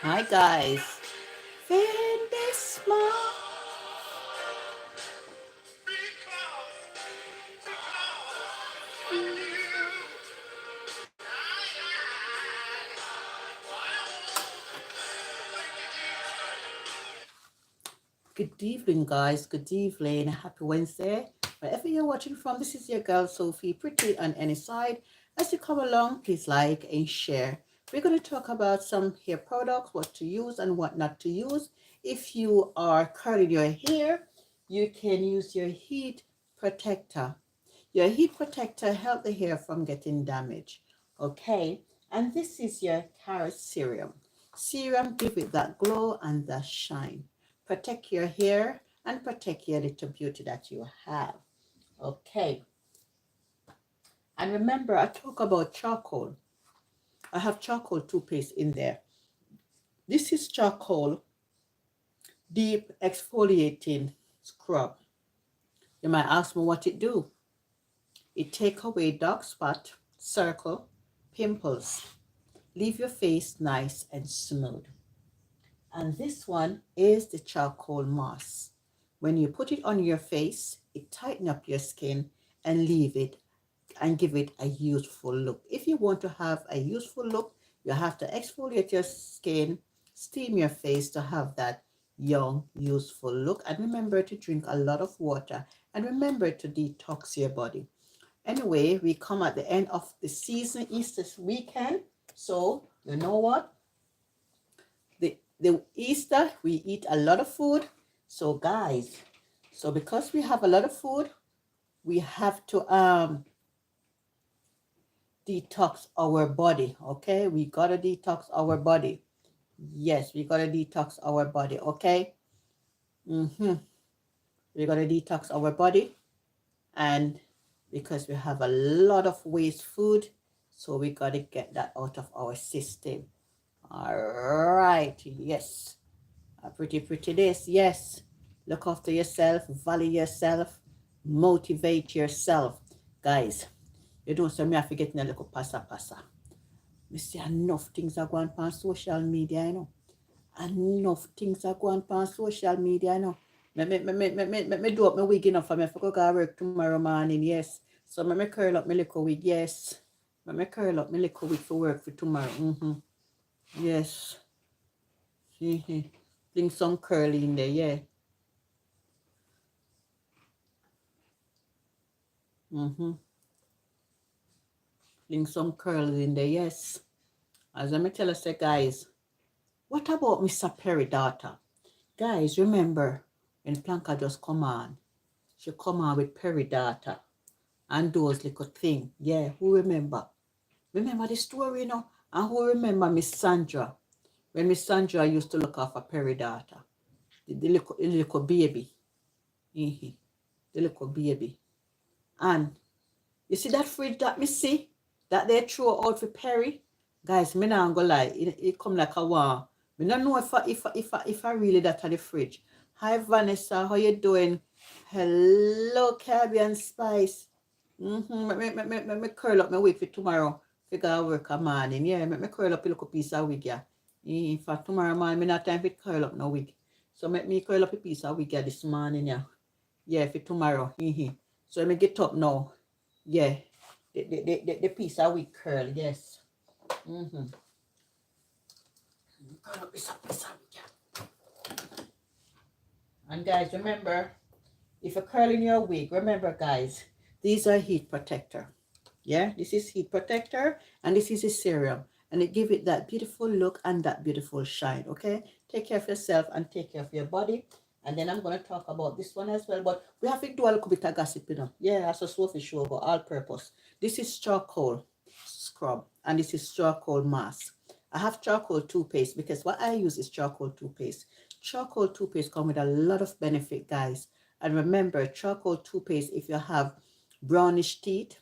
Hi guys. In this small. Good evening, guys. Good evening. Happy Wednesday. Wherever you're watching from, this is your girl Sophie, pretty on any side. As you come along, please like and share. We're going to talk about some hair products, what to use and what not to use. If you are curling your hair, you can use your heat protector. Your heat protector help the hair from getting damaged. Okay, and this is your carrot serum. Serum give it that glow and that shine. Protect your hair and protect your little beauty that you have. Okay, and remember I talk about charcoal. I have charcoal toothpaste in there. This is charcoal deep exfoliating scrub. You might ask me what it do. It take away dark spot, circle, pimples, leave your face nice and smooth. And this one is the charcoal mask. When you put it on your face, it tighten up your skin and leave it and give it a youthful look. If you want to have a youthful look, you have to exfoliate your skin, steam your face to have that young, youthful look. And remember to drink a lot of water and remember to detox your body. Anyway, we come at the end of the season, Easter weekend. So, you know what? The Easter, we eat a lot of food. So, guys, so because we have a lot of food, we have to detox our body, okay? We got to detox our body. Yes, we got to detox our body, okay? We got to detox our body. And because we have a lot of waste food, so we got to get that out of our system. All right, yes. Pretty this, yes. Look after yourself, value yourself, motivate yourself. Guys, You don't say me have to get in a little passa. Me see enough things are going on social media, you know. Enough things are going on social media, you know. Me do up my wig enough for me if I go work tomorrow morning, yes. So me curl up my little wig, yes. Me curl up my little wig for work for tomorrow. Yes. Bring some curly in there, yeah. Bring some curly in there, yes. As I tell us, guys, what about Mr. Perry daughter? Guys, remember when Planka just come on, she come on with Perry daughter and those little thing. Yeah, who remember? Remember the story, you know? And who remember Miss Sandra? When Miss Sandra used to look after Perry daughter. The little baby. The little baby. And you see that fridge that me see? That they throw out for Perry? Guys, me not gonna lie. It come like a war. Me don't know if I really that at the fridge. Hi Vanessa, how you doing? Hello, Caribbean Spice. Me curl up my wig for tomorrow. Figure work a morning. Yeah, me curl up a little piece of wig, yeah. For tomorrow morning, me not time to curl up no wig. So make me curl up a piece of wig, yeah, this morning, yeah. Yeah, for tomorrow. So me get up now. Yeah. The piece of wig curl, yes. Curl up piece of wig, yeah. And guys, remember, if you're curling your wig, remember guys, these are heat protector. Yeah, this is heat protector and this is a serum. And it give it that beautiful look and that beautiful shine, okay? Take care of yourself and take care of your body. And then I'm going to talk about this one as well. But we have to do a little bit of gossip, you know. Yeah, that's a Sophie show about all purpose. This is charcoal scrub and this is charcoal mask. I have charcoal toothpaste because what I use is charcoal toothpaste. Charcoal toothpaste comes with a lot of benefit, guys. And remember, charcoal toothpaste, if you have brownish teeth,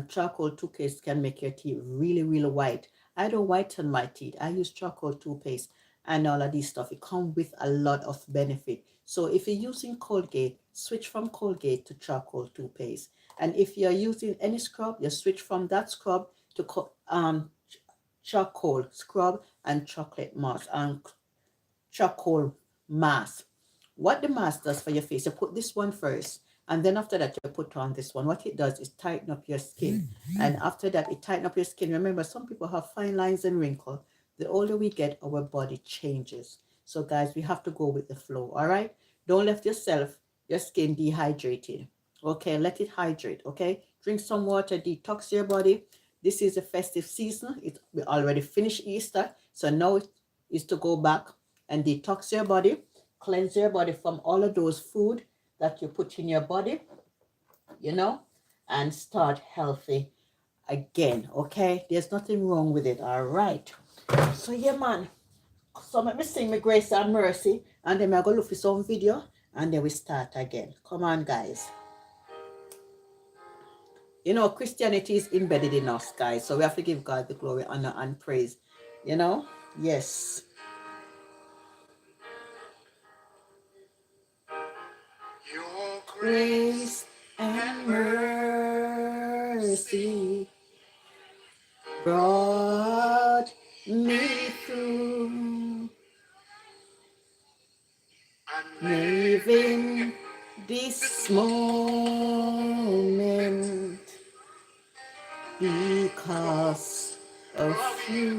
charcoal toothpaste can make your teeth really, really white. I don't whiten my teeth. I use charcoal toothpaste and all of this stuff. It comes with a lot of benefit. So if you're using Colgate, switch from Colgate to charcoal toothpaste. And if you're using any scrub, you switch from that scrub to charcoal scrub and chocolate mask and charcoal mask. What the mask does for your face, you put this one first, and then after that you put on this one. What it does is tighten up your skin, and after that it tighten up your skin. Remember, some people have fine lines and wrinkles. The older we get, our body changes. So guys, we have to go with the flow. All right, don't let your skin dehydrated. Okay, let it hydrate. Okay, drink some water, detox your body. This is a festive season. We already finished Easter, so now it is to go back and detox your body, cleanse your body from all of those food that you put in your body, you know, and start healthy again. Okay, there's nothing wrong with it. All right, so yeah, man. So let me sing me Grace and Mercy, and then I go look for some video, and then we start again. Come on, guys. You know, Christianity is embedded in us, guys, so we have to give God the glory, honor, and praise. You know, yes. Your grace and mercy brought me through. I'm living this moment because of you.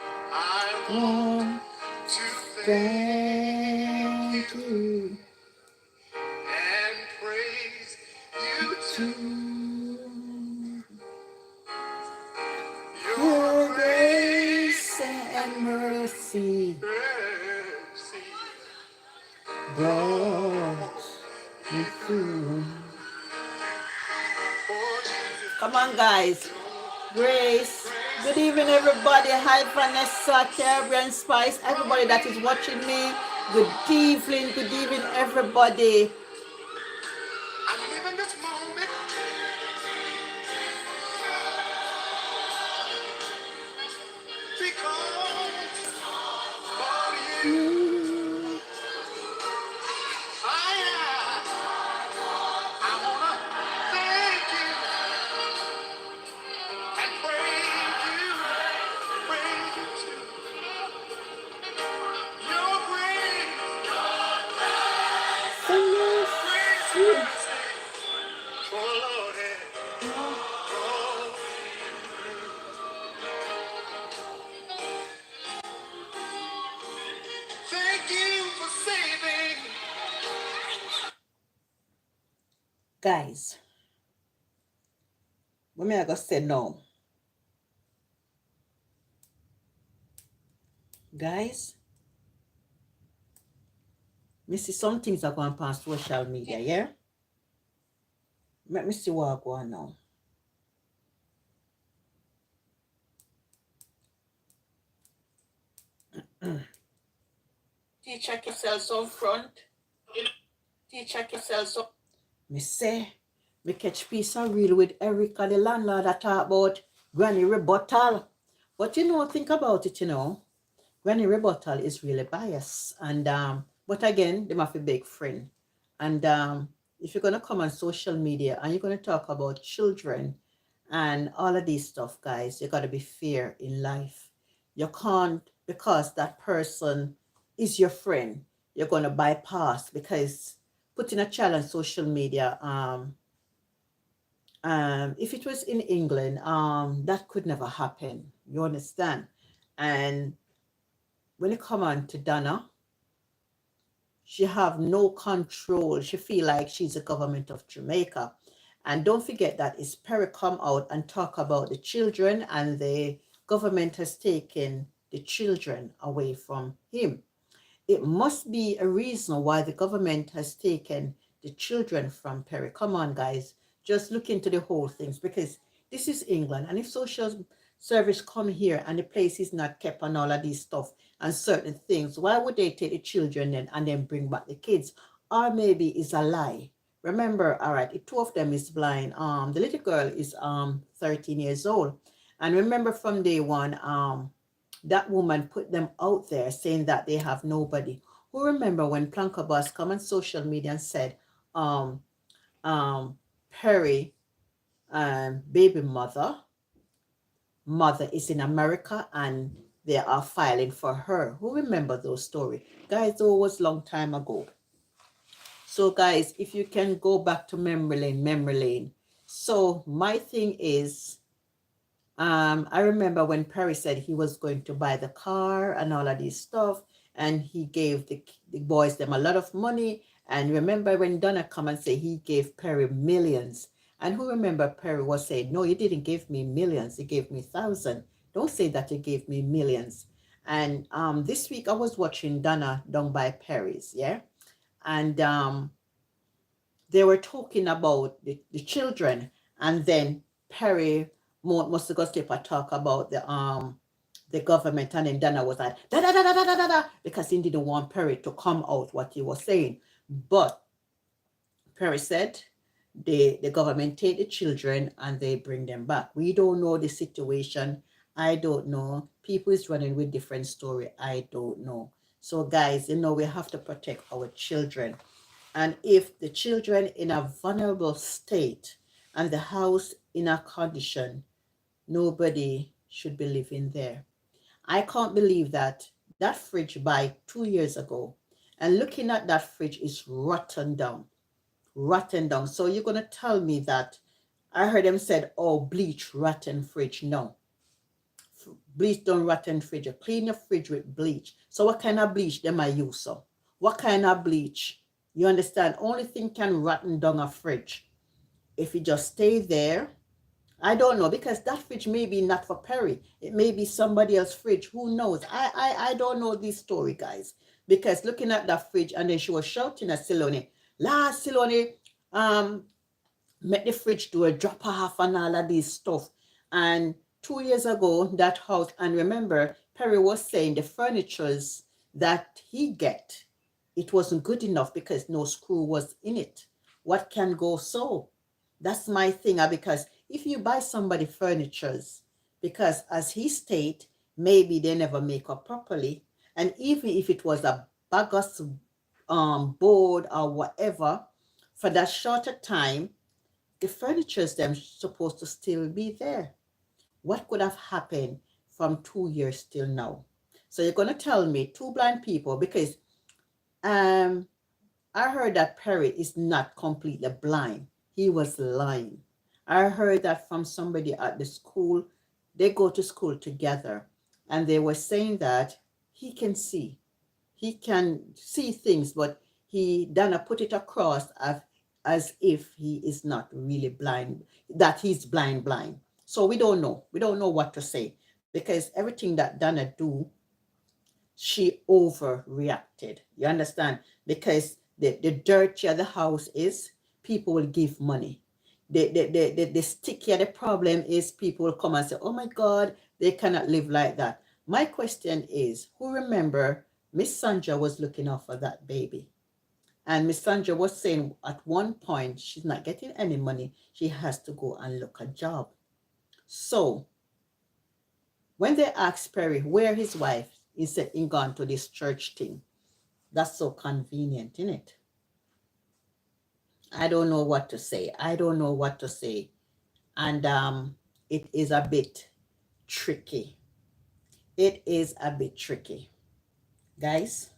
I want to thank you and praise you too. Your grace and mercy brought me through. Come on, guys. Grace. Good evening, everybody. Hi, Vanessa, Caribbean Spice, everybody that is watching me. Good evening, everybody. I'm living this moment because of you. I am. Guys, what me I gonna say no? Guys, me see some things are going past social media, yeah? Let me see what going on. Teacher yourself on front. Teacher yourself on. Me say, me catch piece of real with Erica, the landlord, that talk about granny rebuttal. But think about it, Granny rebuttal is really biased. And but again, they must be big friend. And if you're gonna come on social media and you're gonna talk about children and all of these stuff, guys, you gotta be fair in life. You can't, because that person is your friend, you're gonna bypass, because putting a child on social media, if it was in England, that could never happen. You understand? And when it come on to Donna, she have no control. She feel like she's the government of Jamaica. And don't forget that it's Perry come out and talk about the children, and the government has taken the children away from him. It must be a reason why the government has taken the children from Perry. Come on, guys. Just look into the whole things, because this is England. And if social service come here and the place is not kept and all of these stuff and certain things, why would they take the children then and then bring back the kids? Or maybe it's a lie. Remember, all right, two of them is blind. The little girl is 13 years old. And remember from day one, that woman put them out there saying that they have nobody. Who remember when Planka Boss come on social media and said, Perry, baby mother is in America and they are filing for her. Who remember those stories? Guys, it was long time ago. So guys, if you can go back to memory lane. So my thing is, I remember when Perry said he was going to buy the car and all of this stuff, and he gave the boys them a lot of money. And remember when Donna come and say he gave Perry millions. And who remember Perry was saying, no, you didn't give me millions, you gave me 1,000. Don't say that you gave me millions. And this week I was watching Donna down by Perry's, yeah? And they were talking about the children, and then Perry must have got to talk about the government, and then Dana was like da da da da da da da, because he didn't want Perry to come out what he was saying. But Perry said the government take the children and they bring them back. We don't know the situation. I don't know. People is running with different story. I don't know. So guys, we have to protect our children. And if the children in a vulnerable state and the house in a condition, nobody should be living there. I can't believe that fridge by 2 years ago, and looking at that fridge is rotten down. So you're going to tell me that I heard them said, oh, bleach rotten fridge. No. Bleach don't rotten fridge. You clean your fridge with bleach. So what kind of bleach them I use? So what kind of bleach? You understand? Only thing can rotten down a fridge. If you just stay there, I don't know, because that fridge may be not for Perry. It may be somebody else's fridge. Who knows? I don't know this story, guys. Because looking at that fridge, and then she was shouting at Silone, Silone, make the fridge door drop off and all of this stuff. And 2 years ago, that house, and remember, Perry was saying the furnitures that he get, it wasn't good enough because no screw was in it. What can go so? That's my thing, because if you buy somebody furnitures, because as he state, maybe they never make up properly, and even if it was a bagus board or whatever, for that shorter time, the furniture's them supposed to still be there. What could have happened from 2 years till now? So you're gonna tell me two blind people, because I heard that Perry is not completely blind. He was lying. I heard that from somebody at the school. They go to school together, and they were saying that he can see. He can see things, but Dana put it across as as if he is not really blind, that he's blind. So we don't know. We don't know what to say, because everything that Donna do, she overreacted. You understand? Because the dirtier the house is, people will give money. The stickier the problem is, people will come and say, oh my God, they cannot live like that. My question is, who remember Miss Sandra was looking out for that baby? And Miss Sandra was saying at one point, she's not getting any money. She has to go and look a job. So when they asked Perry where his wife, he said he gone to this church thing. That's so convenient, isn't it? I don't know what to say. I don't know what to say. And it is a bit tricky. It is a bit tricky. Guys,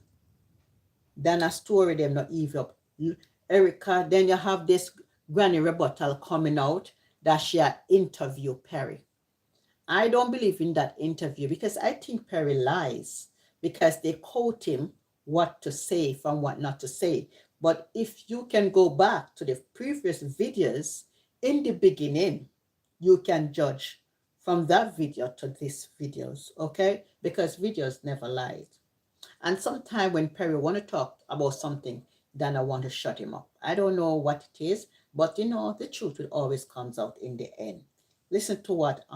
then a story them not even up. Erica, then you have this granny rebuttal coming out that she had interviewed Perry. I don't believe in that interview, because I think Perry lies, because they quote him what to say from what not to say. But if you can go back to the previous videos in the beginning, you can judge from that video to these videos, okay? Because videos never lied. And sometimes when Perry want to talk about something, then I want to shut him up. I don't know what it is, but you know, the truth will always comes out in the end. Listen to what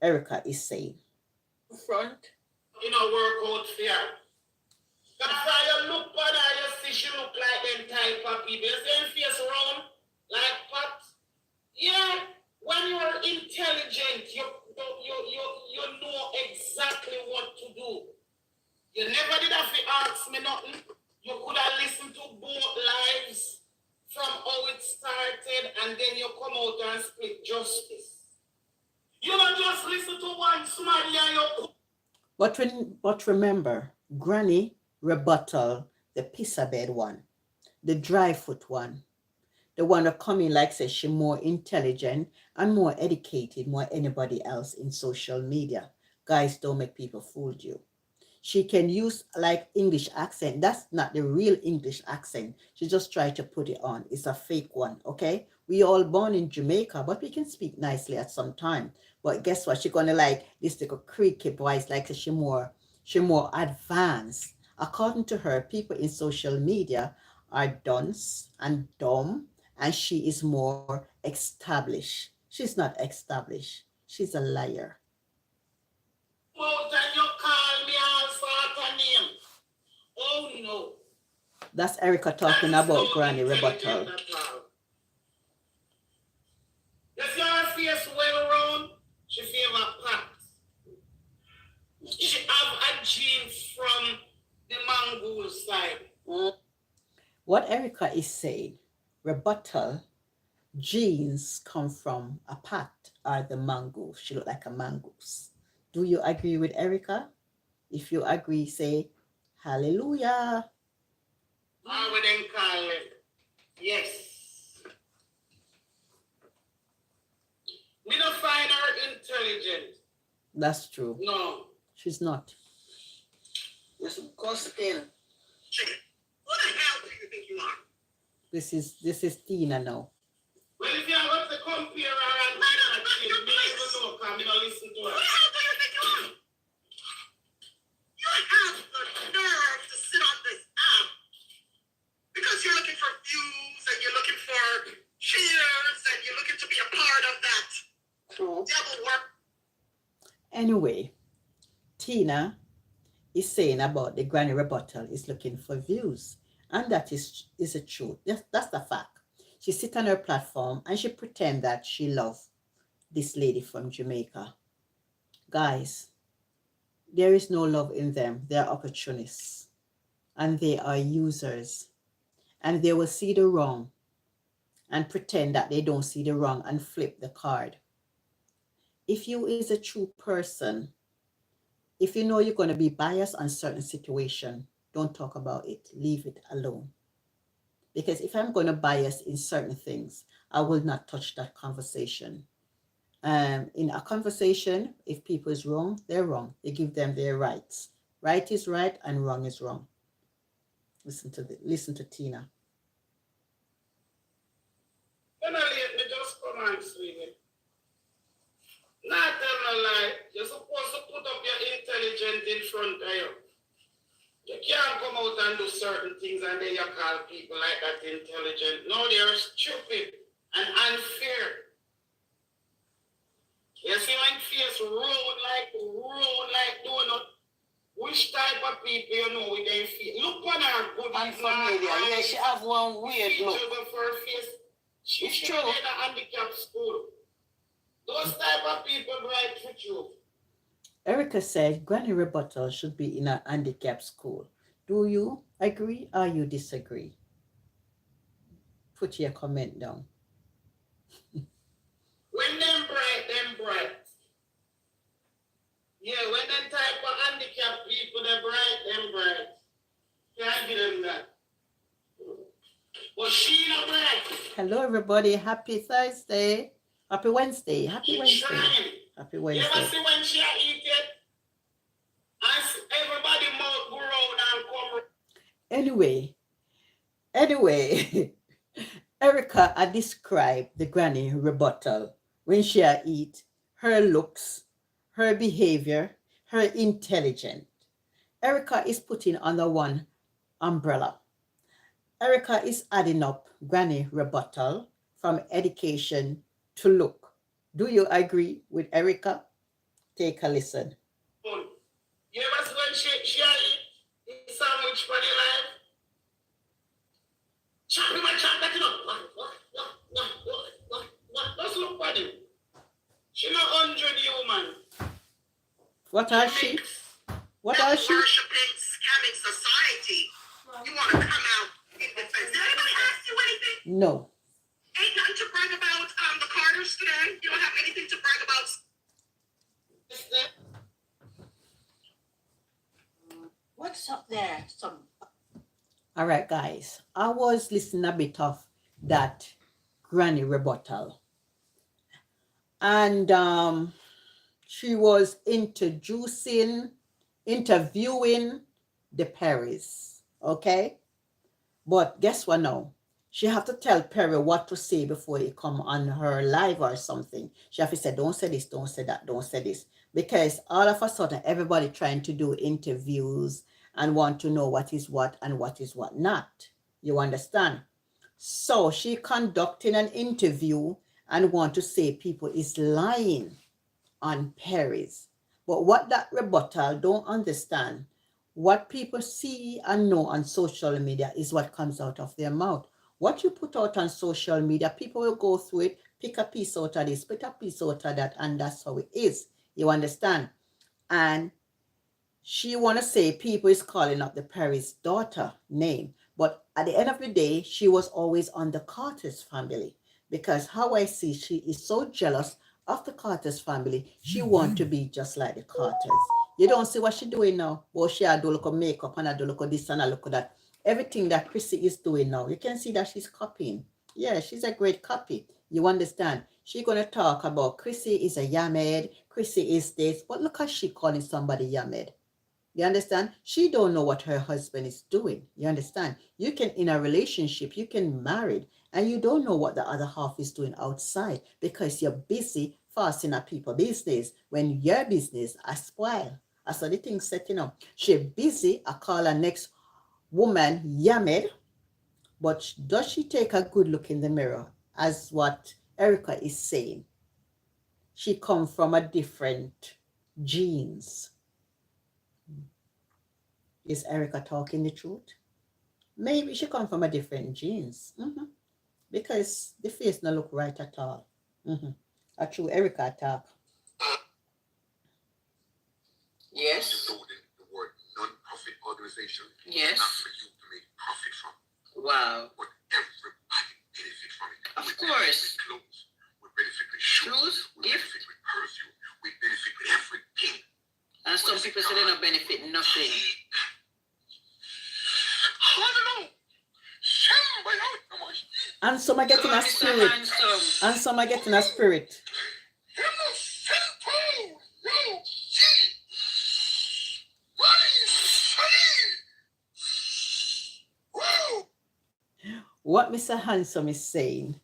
Erica is saying. Front. You know, work out fear. That's why you look at her, you see she look like them type of people. You see her face round, like pot. Yeah, when you're intelligent, you know exactly what to do. You never did have to ask me nothing. You could have listened to both lives from how it started, and then you come out and split justice. You don't just listen to one somebody and you... But remember, Granny rebuttal, the pizza bed one, the dry foot one, the one that come in like says she more intelligent and more educated more anybody else in social media. Guys, don't make people fool you. She can use like English accent. That's not the real English accent. She just tried to put it on. It's a fake one, okay? We all born in Jamaica, but we can speak nicely at some time. But guess what? She gonna like this little creaky voice, like she more advanced. According to her, people in social media are dunce and dumb, and she is more established. She's not established. She's a liar. Oh, then you call me all sort of name. Oh no. That's Erica talking about Granny rebuttal. You see her face well round? She favor Pat. She have a gene from the Mongol side. What Erica is saying, rebuttal, genes come from a Pat or the mongoose. She look like a mongoose. Do you agree with Erica? If you agree, say hallelujah. I would then call it. Yes. We don't find her intelligent. That's true. No. She's not. Yes, of course, still. Who the hell do you think you are? This is Tina now. Well, if you are going to compare her and Tina, you don't know, come, you don't listen to her. Who the hell do you think you are? You have the nerve to sit on this app because you're looking for views and you're looking for cheers and you're looking to be a part of that devil work. Anyway, Tina is saying about the granny rebuttal is looking for views. And that is a truth. That's the fact. She sit on her platform and she pretend that she love this lady from Jamaica. Guys, there is no love in them. They are opportunists. And they are users. And they will see the wrong and pretend that they don't see the wrong and flip the card. If you is a true person, if you know you're going to be biased on certain situation, don't talk about it. Leave it alone. Because if I'm going to bias in certain things, I will not touch that conversation. In a conversation, if people is wrong, they're wrong. They give them their rights. Right is right and wrong is wrong. Listen to Tina. Come on, sweetie. Not tell no lie. You're supposed to put up your intelligence in front of you. You can't come out and do certain things and then you call people like that intelligent. No, they're stupid and unfair. You see when face rude like donut. Which type of people you know with them feet? Look on her good. Unfamiliar. Yeah, she have one weird look. For her face. It's She's true. in a handicapped school. Those type of people bright for you. Erica said Granny Rebuttal should be in a handicapped school. Do you agree or you disagree? Put your comment down. When them bright. Yeah, when them type of handicapped people, they bright. Can't give them that. But she not bright. Hello, everybody. Happy Thursday. Happy Wednesday. Happy Wednesday. Trying. Happy You Wednesday. ever see when she eat it? And everybody mouth go round and come. Anyway, Erica I described the Granny Rebuttal when she eat her looks, her behavior, her intelligence. Erica is putting under one umbrella. Erica is adding up Granny Rebuttal from education to look. Do you agree with Erica? Take a listen. You ever see when she eat sandwich for the life? Chop that you know. What? Let's look for them. She not 100 human. What are she? What are she? Worshipping, scamming society. You want to come out in defense. Did anybody ask you anything? No. Ain't nothing to brag about the Carters today. You don't have anything to brag about. What's up there? All right, guys. I was listening a bit of that Granny Rebuttal. And she was interviewing the Perrys. Okay? But guess what now? She have to tell Perry what to say before he come on her live or something. She have to say, don't say this, don't say that, don't say this. Because all of a sudden, everybody trying to do interviews and want to know what is what and what is what not. You understand? So she conducting an interview and want to say people is lying on Perry's. But what that rebuttal don't understand, what people see and know on social media is what comes out of their mouth. What you put out on social media, people will go through it, pick a piece out of this, pick a piece out of that, and that's how it is. You understand? And she want to say people is calling up the Perry's daughter name. But at the end of the day, she was always on the Carter's family. Because how I see, she is so jealous of the Carter's family. She want to be just like the Carters. You don't see what she doing now. Well, she had do look of makeup and I do look of this and I look of that. Everything that Chrissy is doing now, you can see that she's copying. Yeah, she's a great copy. You understand? She's going to talk about Chrissy is a yamed, Chrissy is this, but look how she calling somebody yamed. You understand? She don't know what her husband is doing. You understand? You can, in a relationship, you can marry and you don't know what the other half is doing outside because you're busy fasting at people business when your business is spoiled. I saw the thing setting up. She's busy. I call her next woman yamed, but does she take a good look in the mirror as what Erica is saying? She come from a different genes. Is Erica talking the truth? Maybe she come from a different genes. Because the face not look right at all. A true Erica talk. Yes. You know the word non-profit organization. Yes. Not for you to make profit from. Wow. But everybody benefit from it. Of We course. benefit with clothes. We benefit with shoes. We gift. benefit with perfume. We benefit with everything. And some people say they don't benefit nothing. And some are getting a spirit. And some are getting a spirit. What Mr. Handsome is saying,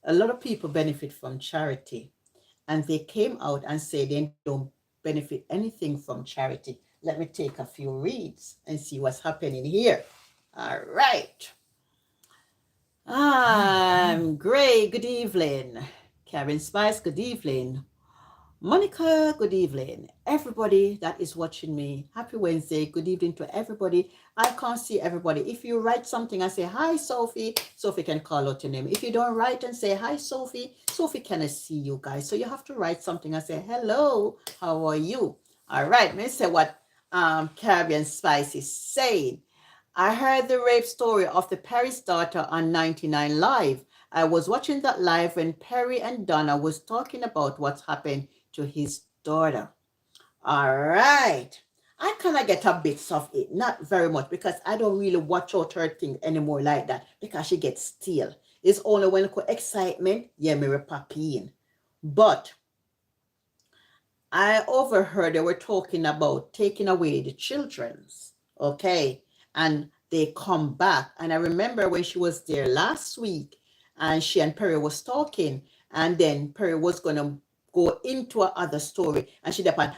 a lot of people benefit from charity, and they came out and said they don't benefit anything from charity. Let me take a few reads and see what's happening here. All right. Gray, good evening. Karen Spice, good evening. Monica, good evening. Everybody that is watching me, happy Wednesday. Good evening to everybody. I can't see everybody. If you write something and say, hi, Sophie, Sophie can call out your name. If you don't write and say, hi, Sophie, Sophie cannot see you guys. So you have to write something and say, hello, how are you? All right, let me say what Caribbean Spice is saying. I heard the rape story of the Perry's daughter on 99 Live. I was watching that live when Perry and Donna was talking about what's happened to his daughter. All right. I kind of get a bits of it, not very much, because I don't really watch out her thing anymore like that, because she gets still. It's only when it's excitement, yeah, me poppy in. But I overheard they were talking about taking away the children's, okay, and they come back. And I remember when she was there last week, and she and Perry was talking, and then Perry was gonna go into another story, and she depend.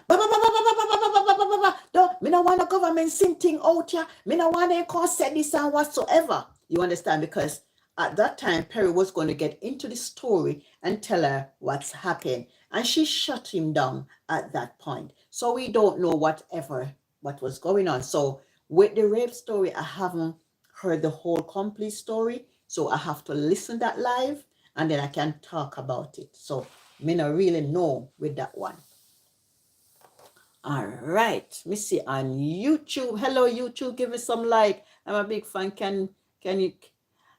No, me no want the government sing thing out here. Me no want them call say this and whatsoever. You understand? Because at that time, Perry was going to get into the story and tell her what's happened. And she shut him down at that point. So we don't know what was going on. So with the rape story, I haven't heard the whole complete story. So I have to listen that live and then I can talk about it. So me not really know with that one. All right. Me see on YouTube. Hello, YouTube. Give me some like. I'm a big fan. Can you...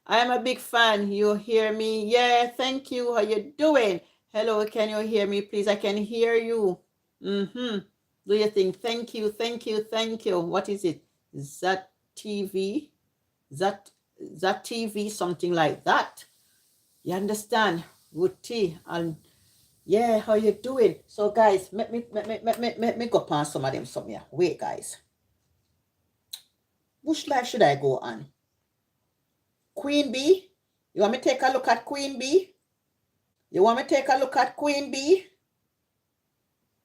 I am a big fan. You hear me? Yeah, thank you. How you doing? Hello, can you hear me, please? I can hear you. Do you think? Thank you, thank you, thank you. What is it? That TV? That TV, something like that. You understand? Good tea. And yeah, how you doing? So guys, let me go past some of them some here. Wait, guys. Which live should I go on? Queen Bee? You want me to take a look at Queen Bee? You want me to take a look at Queen Bee?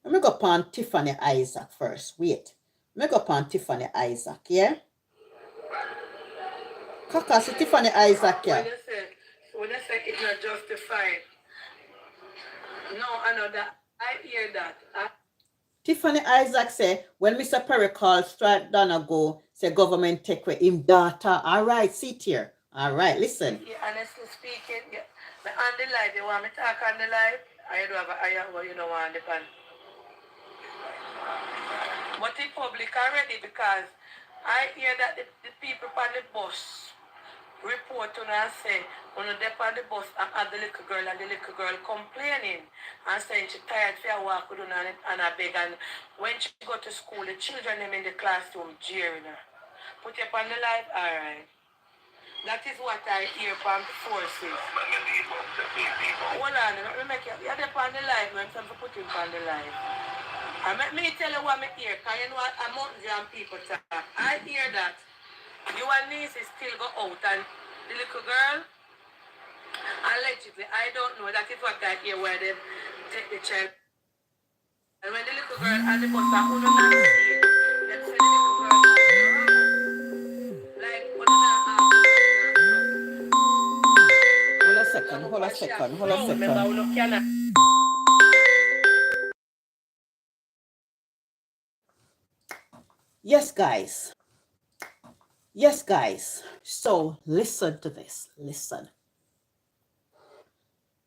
Let me go upon Tiffany Isaac first. Wait. Let me go upon Tiffany Isaac, yeah? Cause Tiffany Isaac, yeah. When you say it's not justified, no, I know that. I hear that. Tiffany Isaac say, when Mr. Perry called straight down ago, say government take away him data. All right, sit here. All right, listen. Yeah, honestly speaking, yeah. But on the live, you want me to talk on the live? I do have a eye what you don't want the pan. But in public already, because I hear that the people on the bus report on and say, when they on the bus and the little girl complaining and saying she tired for a walk with her and a beg, and when she go to school, the children them in the classroom jeering her. Put you on the live, all right. That is what I hear from forces. Hold on, let me make you. You're on the live, man. So I'm put him on the live. And let me tell you what I hear, because you know what among young people talk. I hear that you and niece still go out, and the little girl, allegedly, I don't know, that is what I hear where they take the child. And when the little girl and the bus are on the see, them say the little girl like what Hold a second. Yes, guys. So listen to this. Listen.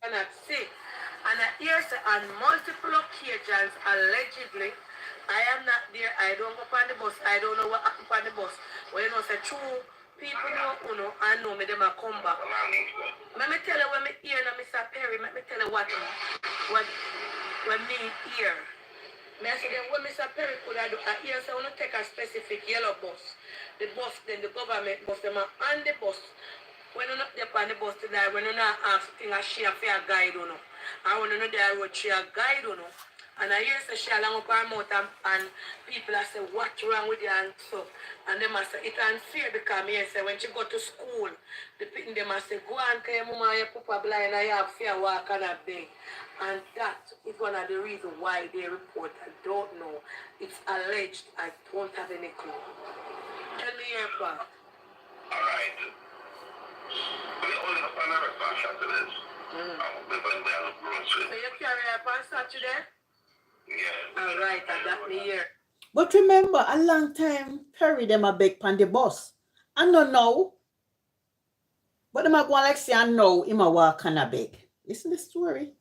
Cannot see. And I hear say on multiple occasions, allegedly, I am not there. I don't go on the bus. I don't know what happened on the bus. Well, you know, say true people know, I know me, them a come back. Let me tell you when me hear Mr. Perry, let me tell you what me hear. Me I say then when Mr. Perry could I do, I hear say I want to take a specific yellow bus. The bus, then the government bus, them are on the bus. When you're not there on the bus today, when you're not asking a share for a guide, I want to know there road share guide, And I hear say she along up her mouth and people are say, what's wrong with you and stuff. And them must say, it's unfair because me say when she go to school, the people them must say, go and tell your mama your papa blind and you have fear walk on a beg. And that is one of the reasons why they report. I don't know. It's alleged. I don't have any clue. Tell me your part. Alright. We only have another response to this. We went down the grocery. So you carry up on Saturday? Yeah. All right, I got me here. But remember, a long time, Perry them a beg pan the bus. I don't know. But them a go like say, I know him a walk and a beg. Listen to the story.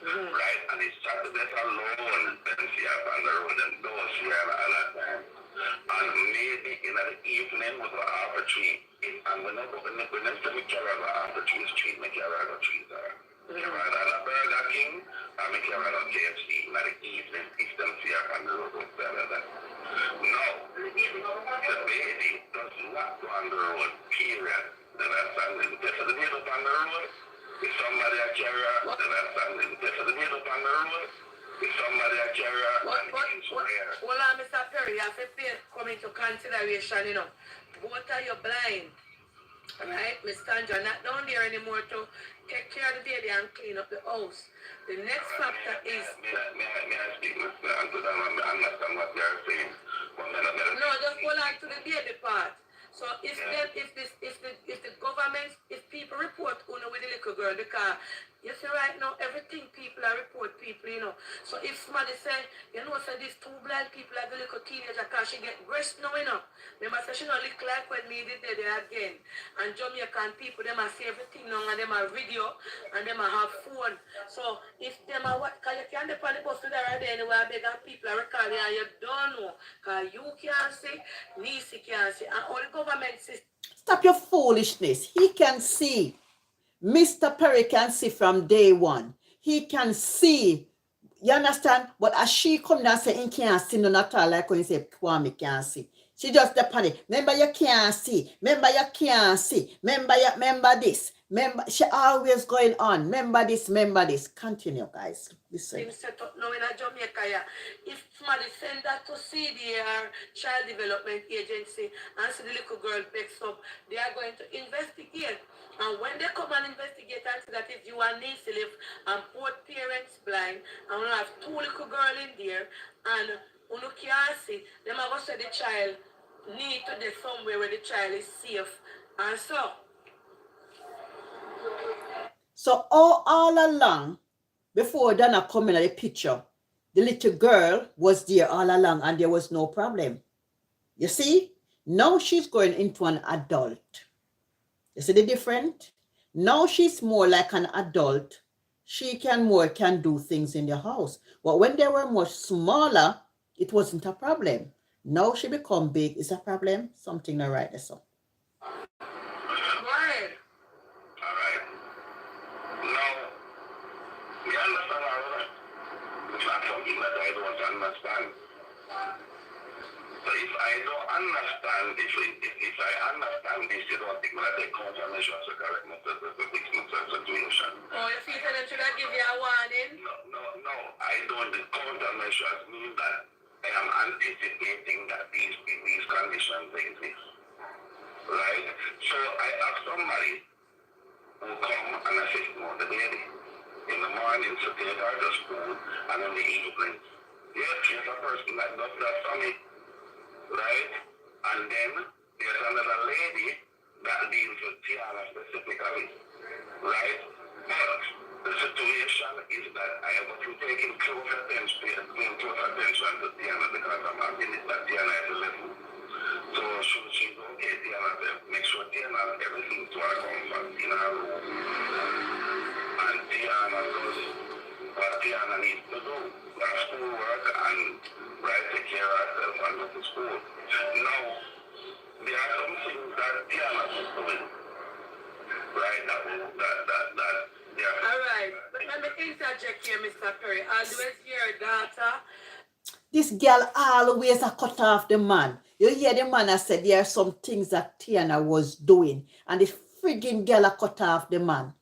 Right, and it's Saturday alone, then she has on the road and don't see her at that time. And maybe in the evening with the apple tree, and when they carry the apple tree street, they carry the trees there. Carry the Burger King, and they carry the KFC in the evening, if them see her on the road. No, the baby does not go on the road, period. Then that's something. Just the baby on the road. If somebody a carrier, then that's something. Just the middle on the road. If somebody a carrier, then it's rare. Well, Mr. Perry, you have to pay come into consideration, you know. Both are you blind, right? Miss Sandra, not down there anymore to take care of the baby and clean up the house. The next factor is... May I speak, Mr. Andrew? I understand what you're saying. No, just hold on to the baby part. So if the government, if people report with the little girl, because you see right now everything people are report people, you know. So if somebody say, you know, say these two blind people are the little teenager because she get breast now, you know. They must say she don't look like when me did there again. And Jamaican people, they must see everything now and they must video and they must have phone. So if them are what, because you can't depend on the bus to there anyway, I beg people are recording and you don't know. Because you can't see, Nisi can't see, and all the government system. Stop your foolishness. He can see. Mr. Perry can see from day one. He can see. You understand? But as she come down and say, he can't see none at all, like when you say, Kwame can't see. She just depend it. Remember, you can't see. Remember, you can't see. Remember this. Remember, she always going on. Remember this. Continue, guys. Listen. Set up now in Jamaica, yeah. If somebody send that to CDR, Child Development Agency, and see the little girl picks up, they are going to investigate. And when they come and investigate and see that if you are niece live and both parents blind, and we have two little girls in there, and you can't see, them are going to say the child need to be somewhere where the child is safe. And So all along, before Donna come in at the picture, the little girl was there all along and there was no problem. You see? Now she's going into an adult. You see the difference? Now she's more like an adult. She can do things in the house. But when they were much smaller, it wasn't a problem. Now she become big. Is a problem? Something not right there, so. If I understand this, you don't think that the confirmation is correct, not the situation. Oh, you feel that should I give you a warning? No. I don't. The confirmation means that I am anticipating that these conditions exist. Right? So I have somebody who come and assist me on the baby. In the morning to take her to school and in the evening. Yes, she's a person that does that for me. Right? And then there's another lady that deals with Tiana specifically, right? But the situation is that I have to take close attention to Tiana because I'm asking that Tiana is a little. So she go get Tiana to make sure Tiana has everything to her comfort in her room. And Tiana does what Tiana needs to do. Her schoolwork and take care of herself and go to school. Now, there are some things that Tiana is doing, right? All right, but let me interject here, Mr. Perry. Always your daughter. This girl always a cut off the man. You hear the man I said there are some things that Tiana was doing, and the friggin' girl a cut off the man.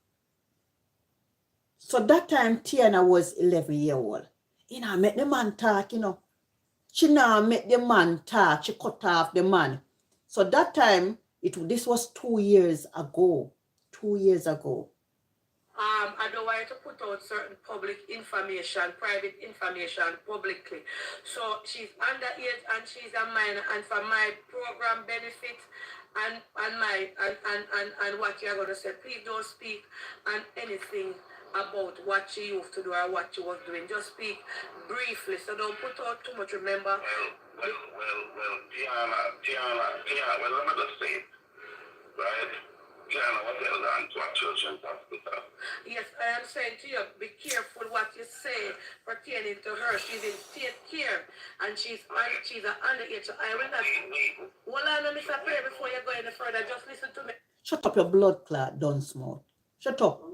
So that time Tiana was 11 years old. You know, make the man talk, you know. She now make the man talk. She cut off the man. So that time, this was 2 years ago. 2 years ago. I don't want to put out certain public information, private information publicly. So she's underage and she's a minor, and for my program benefit and what you're gonna say, please don't speak on anything about what she used to do or what she was doing. Just speak briefly. So don't put out too much, remember? Well, Tiana, well, let me just say, right? Tiana was held on to a children's hospital. Yes, I am saying to you, be careful what you say pertaining to her. She's in state care and she's an underage. So I will not. Hold on, Mr. Perry, before you go any further, just listen to me. Shut up your blood clot, Dunsmouth. Shut up.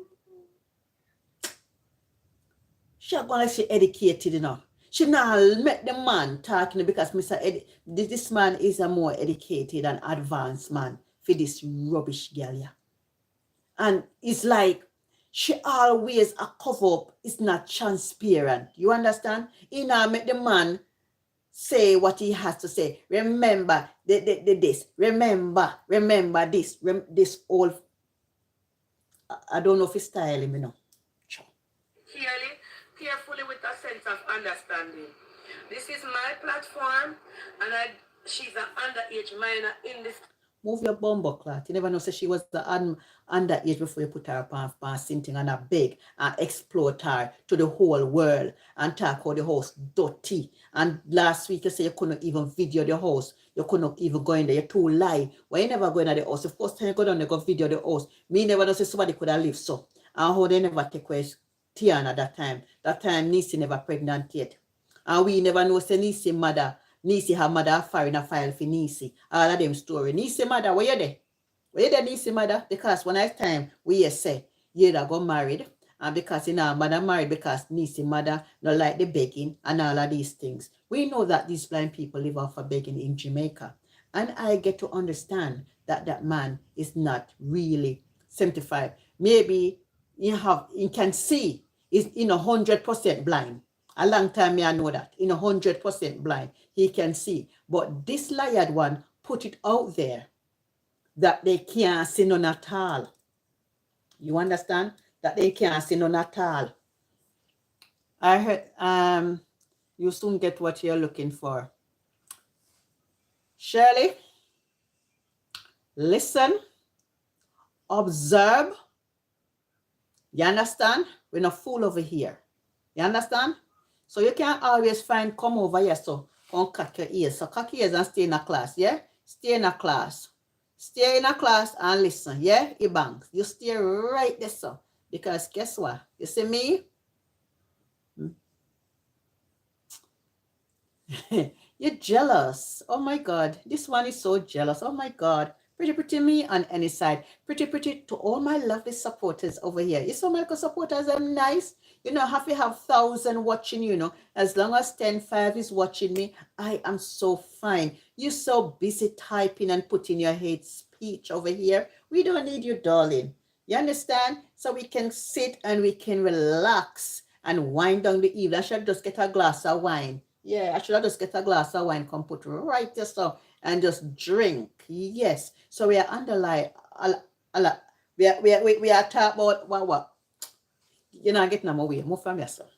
She gonna say educated enough. She now met the man talking because this man is a more educated and advanced man for this rubbish girl, yeah. And it's like she always a cover up. It's not transparent. You understand? He now make the man say what he has to say. Remember this. Remember this. This all. I don't know if it's styling, you know. Clearly, carefully with a sense of understanding. This is my platform, and she's an underage minor in this. Move your bumbo clot. You never know, say she was the underage before you put her up on something and a beg and exploit her to the whole world and talk how the house dirty. And last week you say you couldn't even video the house. You couldn't even go in there. You're too lie. Why you never go in the house? The first time you go down there, go video the house. Me never know say somebody could have lived so. And how they never take away Tiana that time. That time Nisi never pregnant yet. And we never know say Nisi mother. Nisi, her mother, firing a file for Nisi. All of them story. Nisi mother, where you there? Where you there, Nisi mother? Because when I time, we say, you that got married. And because you know, mother married because Nisi mother not like the begging and all of these things. We know that these blind people live off of begging in Jamaica. And I get to understand that that man is not really 75. Maybe you can see he's 100% blind. A long time I know that. 100% blind. He can see. But this liar one put it out there that they can't see none at all. You understand? That they can't see none at all. I heard you soon get what you're looking for. Shirley, listen, observe. You understand? We're not fool over here. You understand? So you can't always come over here, so come cock your ears. So cock your ears and stay in a class, yeah? Stay in a class. Stay in a class and listen, yeah? Ibang. You stay right there, so. Because guess what? You see me? You're jealous. Oh my God. This one is so jealous. Oh my God. Pretty me on any side. Pretty to all my lovely supporters over here. You saw my supporters are nice. Have to have 1,000 watching, As long as 10-5 is watching me, I am so fine. You're so busy typing and putting your hate speech over here. We don't need you, darling. You understand? So we can sit and we can relax and wind down the evening. I should just get a glass of wine. Yeah, I should just get a glass of wine, come put right there so and just drink. Yes. So we are underlying we are talking about what? You're not getting them away. Move from yourself.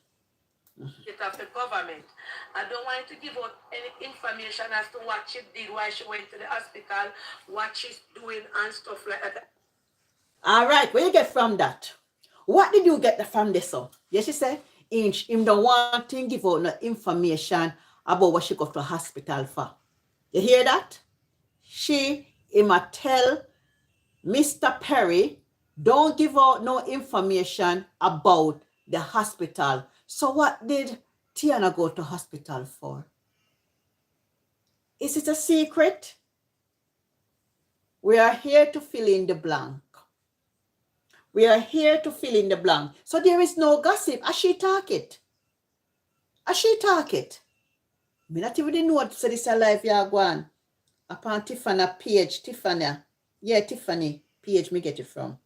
It of the government. I don't want to give out any information as to what she did, why she went to the hospital, what she's doing and stuff like that. All right, where you get from that? What did you get from this? So yes, she said him don't want to give out no information about what she got to hospital for. You hear that? Him a tell Mr. Perry, don't give out no information about the hospital. So what did Tiana go to hospital for? Is it a secret? We are here to fill in the blank. We are here to fill in the blank. So there is no gossip. As she talk it. Me not even know what this life you are going. Upon Tiffany page. Tiffany. Yeah, Tiffany page me get it from.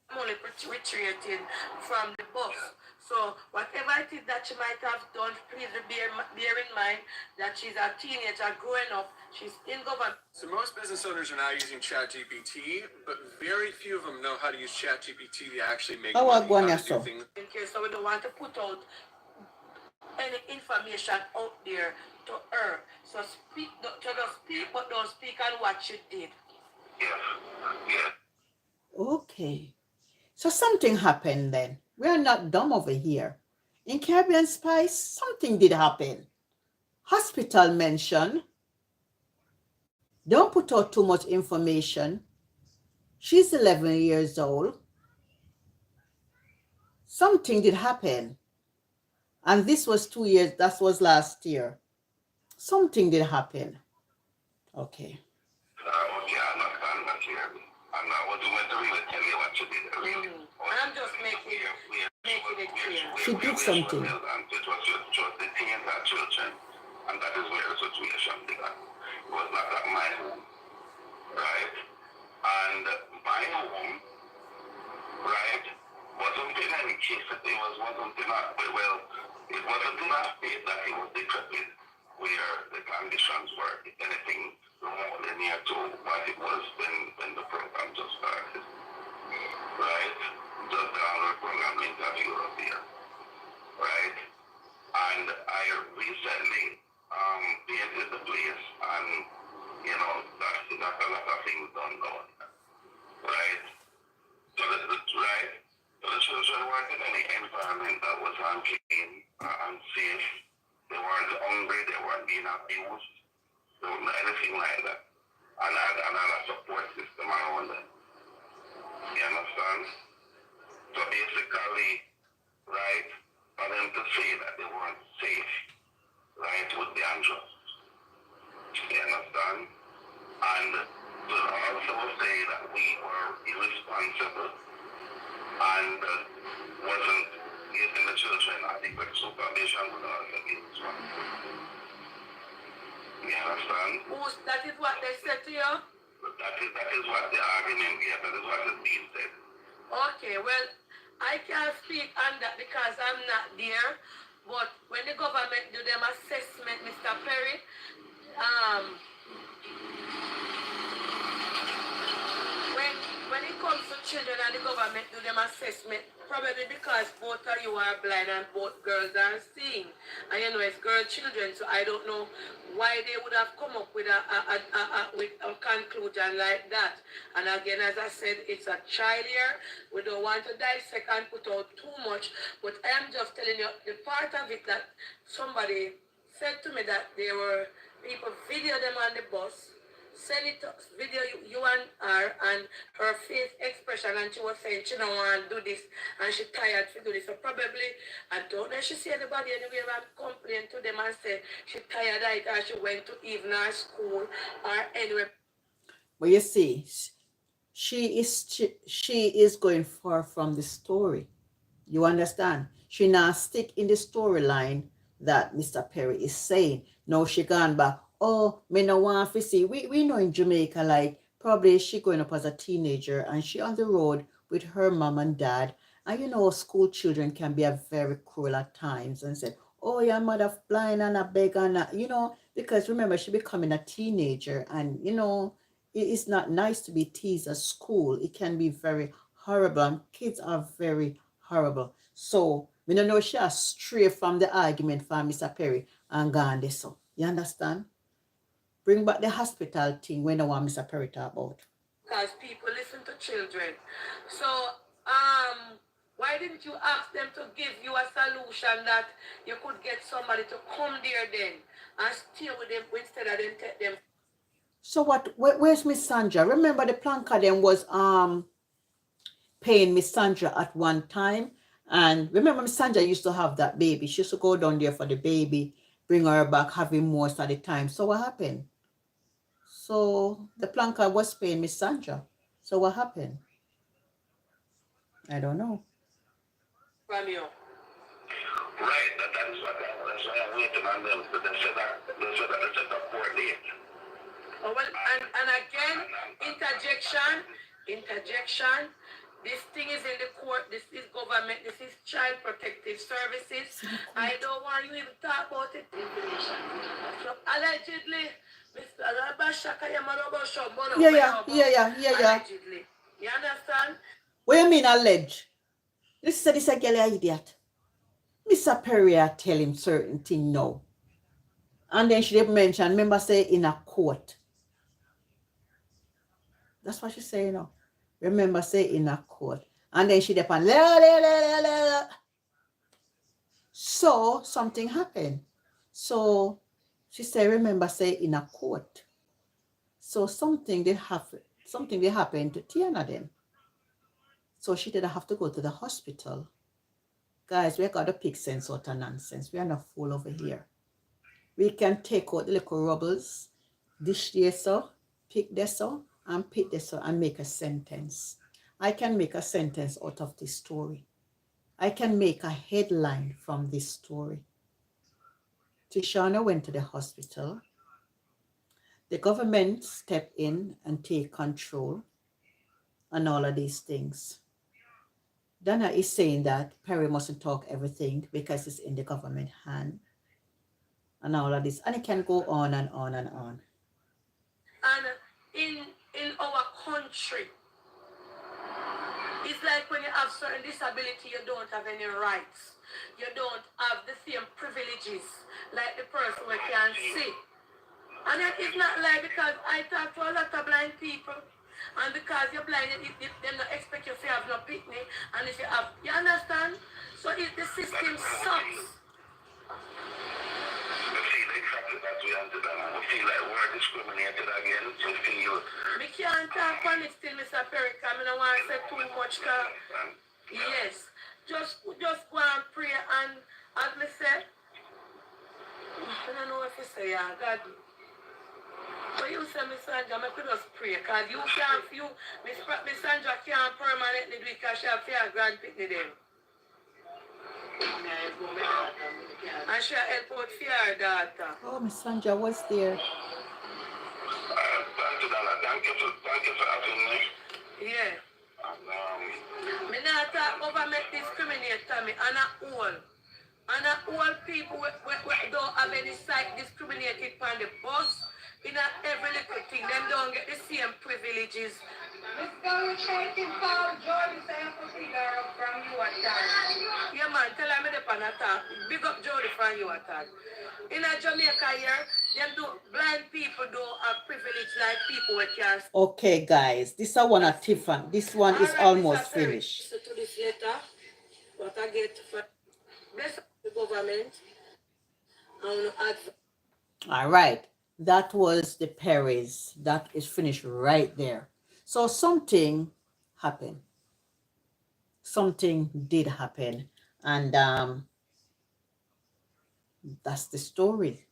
I'm only retreating from the bus. So whatever it is that she might have done, please bear in mind that she's a teenager growing up. She's in government. So most business owners are now using ChatGPT, but very few of them know how to use ChatGPT to actually make Oh, money, go on, how to yes, do sir. things. In case so we don't want to put out any information out there to her. So speak, just speak, but don't speak on what she did. Yes. Yes. Okay. So something happened then. We are not dumb over here. In Caribbean Spice, something did happen. Hospital mention. Don't put out too much information. She's 11 years old. Something did happen. And this was 2 years, that was last year. Something did happen. Okay. Okay, I understand that here. And I was going to really tell you what you did. I'm just making it clear. She did something. It was just the teens and children. And that is where the situation began. It was not at my home, right? And my home, right, wasn't in any case. It wasn't in a, well, it wasn't in a state that it was decrepit, where the conditions were, if anything, remotely near to what it was when the program just started, right? Just the program interview up here, right? And I recently painted the place, and you know that's a lot of things done now, right? So right. So the children weren't in any environment that was unclean, unsafe. They weren't hungry. They weren't being abused. There wasn't anything like that. And I had a support system around them. You understand? So basically, right, for them to say that they weren't safe, right, would be unjust. You understand? And to also say that we were irresponsible and wasn't giving the children adequate supervision would also be responsible. You understand? That is what they said to you? That is what the argument is. That is what is being said. Okay, well, I can't speak on that because I'm not there. But when the government do them assessment, Mr. Perry, when it comes to children and the government do them assessment, probably because both of you are blind and both girls are seeing. And you know, it's girl children, so I don't know why they would have come up with a conclusion like that. And again, as I said, it's a trial here. We don't want to dissect and put out too much, but I am just telling you the part of it that somebody said to me that there were people video them on the bus, send it to video you and her and her face expression, and she was saying she don't want to do this and she tired to do this. So probably, I don't know if she see anybody anywhere and complain to them and say she tired of it or she went to evening school or anywhere. But you see, she is going far from the story. You understand? She now stick in the storyline that Mr. Perry is saying. Now she gone back. Oh, me no want to see. We know in Jamaica, like probably she growing up as a teenager and she on the road with her mom and dad. And you know, school children can be a very cruel at times and say, oh, your mother blind and a beg and a, you know, because remember she becoming a teenager and you know, it's not nice to be teased at school. It can be very horrible and kids are very horrible. So we don't know she has strayed from the argument from Mr. Perry and gone this. So you understand? Bring back the hospital thing when I want Mr. Perry talk about. Because people listen to children. So, why didn't you ask them to give you a solution that you could get somebody to come there then and stay with them instead of them take them? So what? Where's Miss Sandra? Remember the planka then was paying Miss Sandra at one time, and remember Miss Sandra used to have that baby. She used to go down there for the baby, bring her back, having most of the time. So what happened? So the planka was paying Miss Sandra. So what happened? I don't know. From you. Right, that's why I'm waiting on them. So they said that they set up court date. Oh, well, and again, interjection. This thing is in the court. This is government. This is child protective services. I don't want you even talk about it. So allegedly, Mr. Rabashaka Yamarobo Yeah. Allegedly. You understand? What you mean allege? This is a girl idiot. Mr. Perry tell him certain thing now. And then she didn't mention, remember say in a court. That's what she say now. Remember say in a court. And then she depend. So something happened. So she said, remember say in a court. So something did happen to Tiana then. So she didn't have to go to the hospital. Guys, we got to pick sense out of nonsense. We are not fool over here. We can take out the little rubbles, dish this up, pick this up, and pick this up and make a sentence. I can make a sentence out of this story. I can make a headline from this story. Tishana went to the hospital. The government stepped in and take control and all of these things. Dana is saying that Perry mustn't talk everything because it's in the government hand and all of this. And it can go on and on and on. And in our country, it's like when you have certain disability, you don't have any rights. You don't have the same privileges like the person who can see. And it's not like, because I talk to a lot of blind people, and because you're blind, they don't expect you to have no picnic, and if you have, you understand? So if the system sucks. I feel like we're discriminated against. I feel. We can't talk on it still, Mr. Perry, because I don't want to say too much. Yes. Just go and pray, and as me say, I don't know if you say, yeah, God. But you say, Miss Sandra, I could just pray, because Miss Sandra can't permanently do it because she have fear grandpicnic then. And she help out for her daughter. Oh, Miss Sandra was there. Thank you for having me. Yeah. Me not talk government discriminate to me, and all people we don't have any site discriminated on the bus. In every little thing, them don't get the same privileges. Mr. Richard Paul Jody say I'm from you at that. Yeah man, tell me the pan attack. Big up Jody from you at that. In Jamaica here, blind people don't have privilege like people with cancer. Okay, guys, this is one of Tiffany. This one is almost finished. So to this letter, what I get from the government, I want to add. All right. That was the Perry's. That is finished right there. So something happened. Something did happen. And that's the story.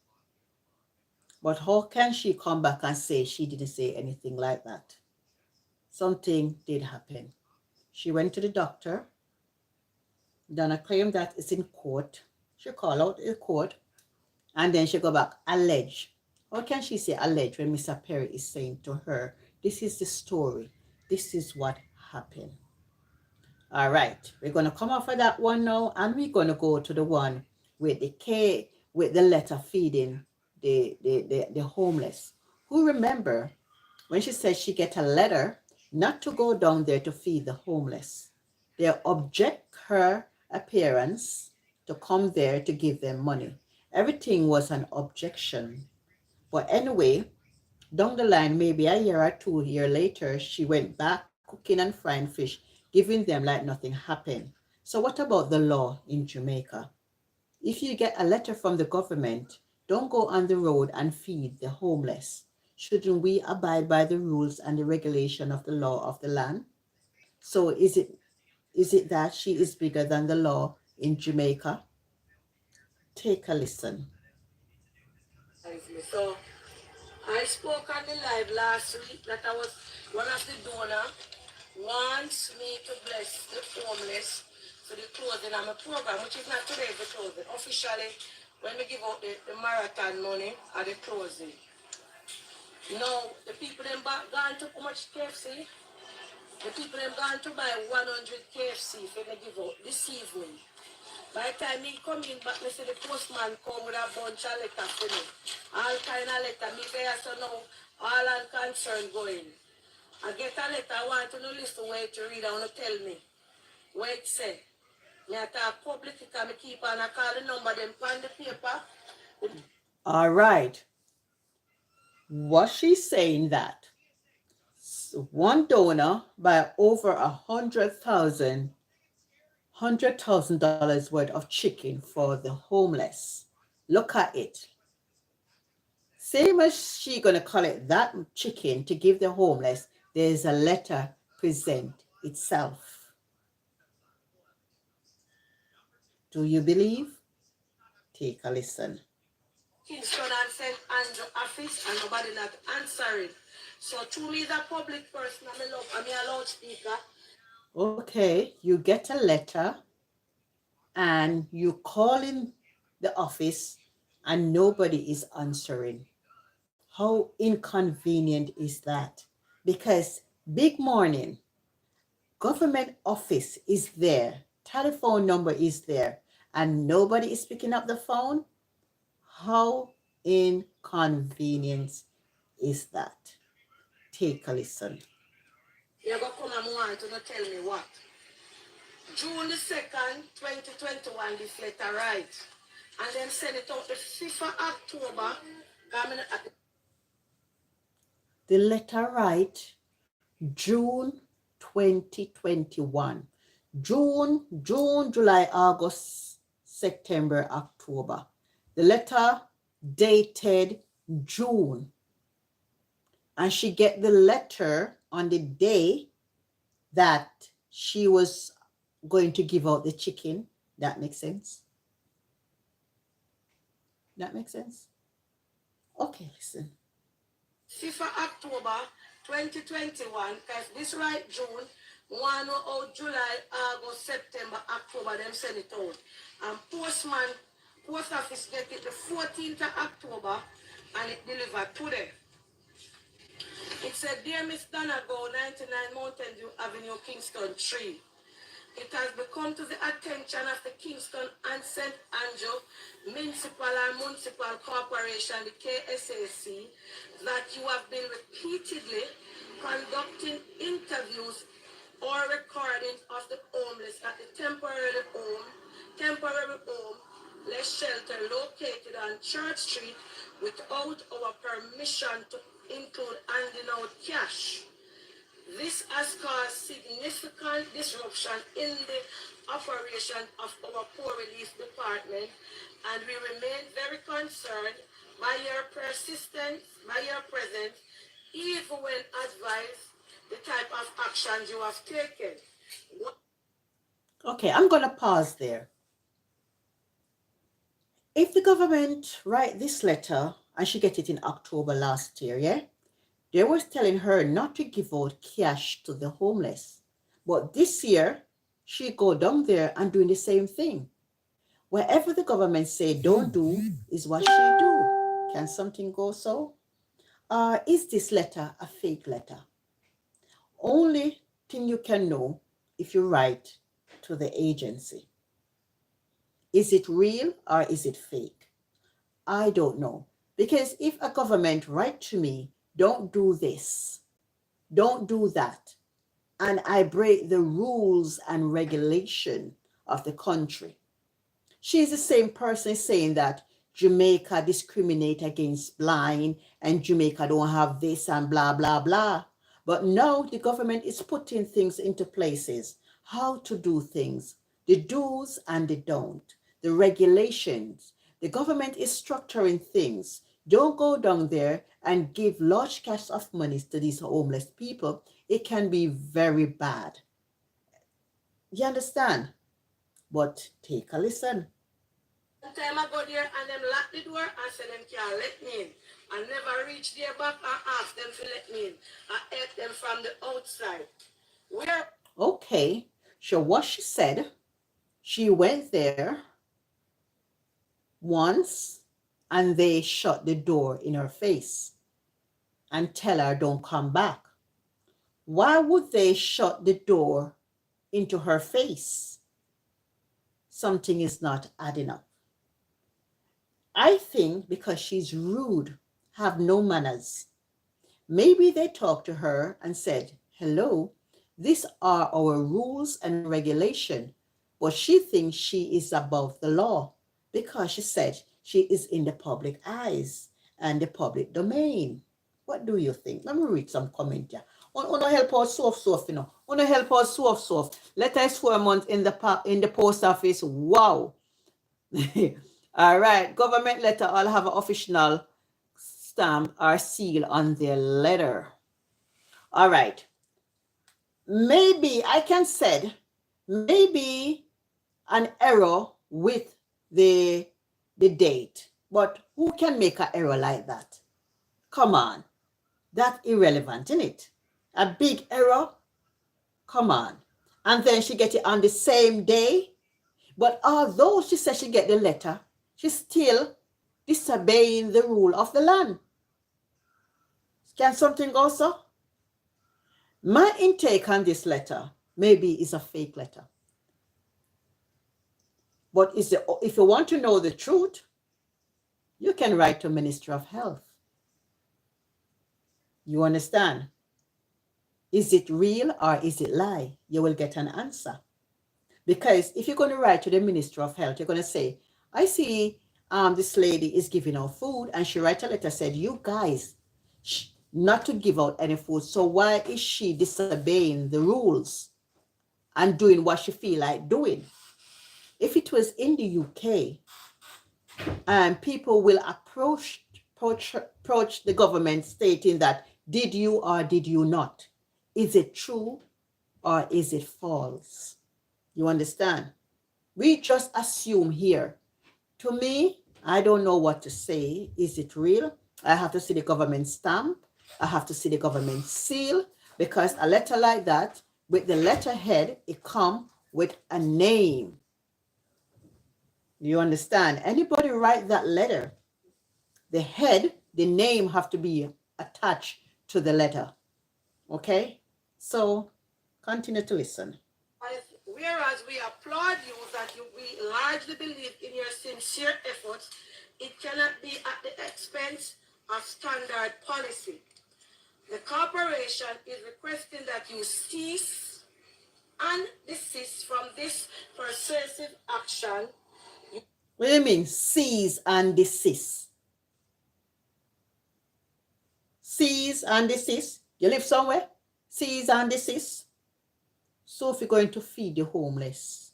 But how can she come back and say she didn't say anything like that? Something did happen. She went to the doctor. Donna claimed that it's in court. She called out the court. And then she go back, allege. How can she say allege when Mr. Perry is saying to her, this is the story. This is what happened. All right. We're going to come off of that one now. And we're going to go to the one with the letter feeding the homeless. Who remember when she said she get a letter not to go down there to feed the homeless. They object her appearance to come there to give them money. Everything was an objection. But anyway, down the line, maybe a year or 2 years later, she went back cooking and frying fish, giving them like nothing happened. So what about the law in Jamaica? If you get a letter from the government, don't go on the road and feed the homeless. Shouldn't we abide by the rules and the regulation of the law of the land? So is it that she is bigger than the law in Jamaica? Take a listen. So I spoke on the live last week that I was one of the donors wants me to bless the homeless for the clothing of my program, which is not today the clothing. Officially, when we give out the marathon money at the closing. Now, the people in back gone to how much KFC? The people have gone to buy 100 KFC for they give out this evening. By the time me come in back, me see the postman come with a bunch of letters for me. All kind of letter. Me say, so now, all unconcerned going. I get a letter, I want to know listen where to read, I want to tell me where it say. Me I talk public because me keep on, I call the number, them on the paper. All right. Was she saying that one donor by over $100,000 worth of chicken for the homeless? Look at it. Same as she gonna collect that chicken to give the homeless, there's a letter present itself. Do you believe? Take a listen. Kingston and St. Andrew office and nobody not answering. So to me, the public person, I'm a loudspeaker. Okay, you get a letter and you call in the office and nobody is answering. How inconvenient is that? Because big morning, government office is there, telephone number is there, and nobody is picking up the phone? How inconvenient is that? Take a listen. You're going to come and want to tell me what? June the 2nd, 2021, this letter right. And then send it out the 5th of October. The letter right, June 2021. June, July, August, September, October. The letter dated June. And she get the letter on the day that she was going to give out the chicken. That makes sense? That makes sense? Okay, listen. 5th of October 2021, because this right June, 1 out July, August, September, October, them send it out. And post office get it the 14th of October and it delivered today. It said, Dear Miss Donago, 99 Mountain View Avenue, Kingston 3. It has become to the attention of the Kingston and St. Andrew Municipal and Municipal Corporation, the KSAC, that you have been repeatedly conducting interviews or recording of the homeless at the temporary home, less shelter located on Church Street without our permission to include handing out cash. This has caused significant disruption in the operation of our poor relief department, and we remain very concerned by your persistence, by your presence, even when advised the type of actions you have taken. Okay, I'm going to pause there. If the government write this letter, and she get it in October last year, yeah? They was telling her not to give out cash to the homeless. But this year, she go down there and doing the same thing. Wherever the government say don't do is what she do. Can something go so? Is this letter a fake letter? Only thing you can know if you write to the agency. Is it real or is it fake? I don't know. Because if a government write to me, don't do this, don't do that, and I break the rules and regulation of the country. She's the same person saying that Jamaica discriminate against blind and Jamaica don't have this and blah, blah, blah. But now the government is putting things into places, how to do things, the do's and the don't, the regulations. The government is structuring things. Don't go down there and give large cash of money to these homeless people. It can be very bad. You understand? But take a listen. One time I go there and them lock the door and say them can't let me in. I never reach their back and ask them to let me in. I help them from the outside. Okay, so what she said, she went there once and they shut the door in her face and tell her don't come back. Why would they shut the door into her face? Something is not adding up. I think because she's rude, have no manners. Maybe they talked to her and said, hello, these are our rules and regulation. But she thinks she is above the law because she said she is in the public eyes and the public domain. What do you think? Let me read some comment here. Uno help us soft, you know. Uno help us soft. Let us 4 months in the post office. Wow. All right. Government letter all have an official stamp or seal on their letter. All right. Maybe I can said maybe an error with the date, but who can make an error like that? Come on, that's irrelevant, isn't it? A big error. Come on. And then she get it on the same day. But although she said she get the letter, she's still disobeying the rule of the land. Can something go so? My intake on this letter maybe is a fake letter. But if you want to know the truth, you can write to Ministry of Health. You understand? Is it real or is it lie? You will get an answer. Because if you're going to write to the Ministry of Health, you're going to say, I see this lady is giving out food, and she write a letter said, you guys, not to give out any food. So why is she disobeying the rules and doing what she feel like doing? If it was in the UK, and people will approach the government stating that, did you or did you not? Is it true or is it false? You understand? We just assume here. To me, I don't know what to say. Is it real? I have to see the government stamp. I have to see the government seal, because a letter like that, with the letterhead, it comes with a name. You understand? Anybody write that letter, the head, the name have to be attached to the letter. Okay? So continue to listen. Whereas we applaud you that we largely believe in your sincere efforts, it cannot be at the expense of standard policy. The corporation is requesting that you cease and desist from this persuasive action. What do you mean, cease and desist? Cease and desist? You live somewhere? Cease and desist? So if you're going to feed the homeless,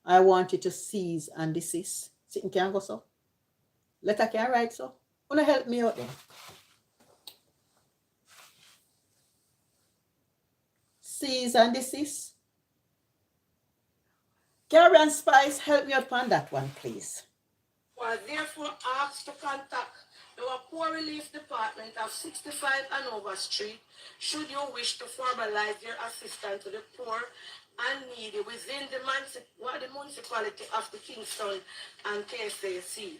I want you to cease and desist. Sitting can go so. Letter can write so. Wanna help me out there? Cease and desist. Carrie and Spice, help me out on that one, please. Was therefore asked to contact our Poor Relief Department of 65 Hanover Street should you wish to formalize your assistance to the poor and needy within the municipality of the Kingston and KSAC.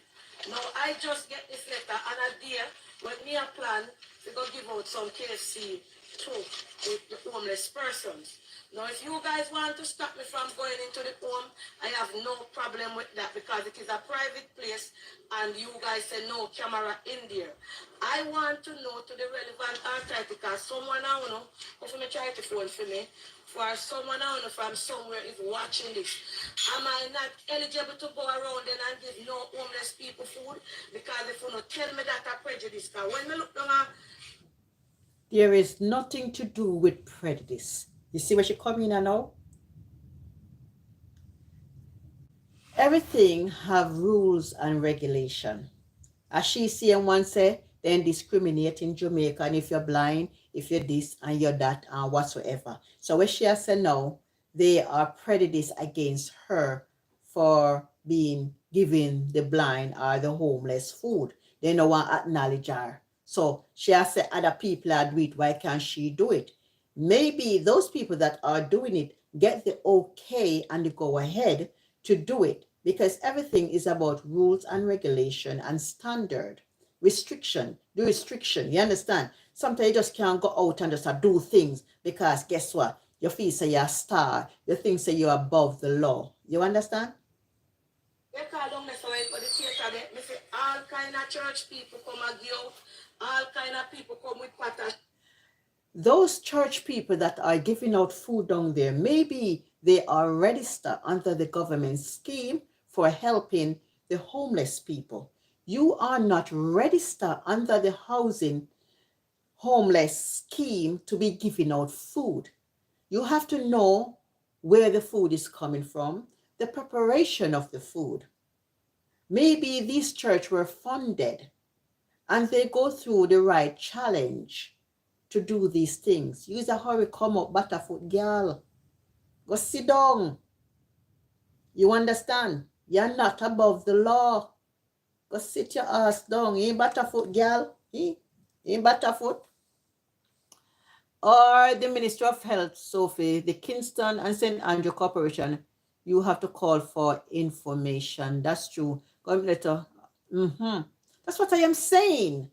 Now, I just get this letter and a day when me a plan to go give out some KFC to the homeless persons. Now, if you guys want to stop me from going into the home, I have no problem with that, because it is a private place and you guys say no camera in there. I want to know to the relevant authority, because someone I know, if me try to phone for me, for someone I know from somewhere is watching this. Am I not eligible to go around and give no homeless people food? Because if you don't tell me that, I prejudice. Because when me look down, there is nothing to do with prejudice. You see where she come in now? Everything have rules and regulation. As she see and one say, then discriminate in Jamaica, and if you're blind, if you're this and you're that and whatsoever. So when she has said no, they are prejudiced against her for being given the blind or the homeless food. They don't want to acknowledge her. So she has said other people are doing it, why can't she do it? Maybe those people that are doing it get the okay and the go ahead to do it, because everything is about rules and regulation and standard. The restriction, you understand? Sometimes you just can't go out and just do things because guess what? You feel say you're a star. You think say you're above the law. You understand? They call down the soil for the theater. Me say all kind of church people come and give out. All kind of people come with potash. Those church people that are giving out food down there, maybe they are registered under the government scheme for helping the homeless people. You are not registered under the housing homeless scheme to be giving out food. You have to know where the food is coming from, the preparation of the food. Maybe these church were funded and they go through the right challenge to do these things. Use a hurry, come up, Butterfoot girl. Go sit down. You understand? You're not above the law. Go sit your ass down. You ain't Butterfoot girl. You ain't Butterfoot. Or the Ministry of Health, Sophie, the Kingston and St. Andrew Corporation, you have to call for information. That's true. Letter. That's what I am saying.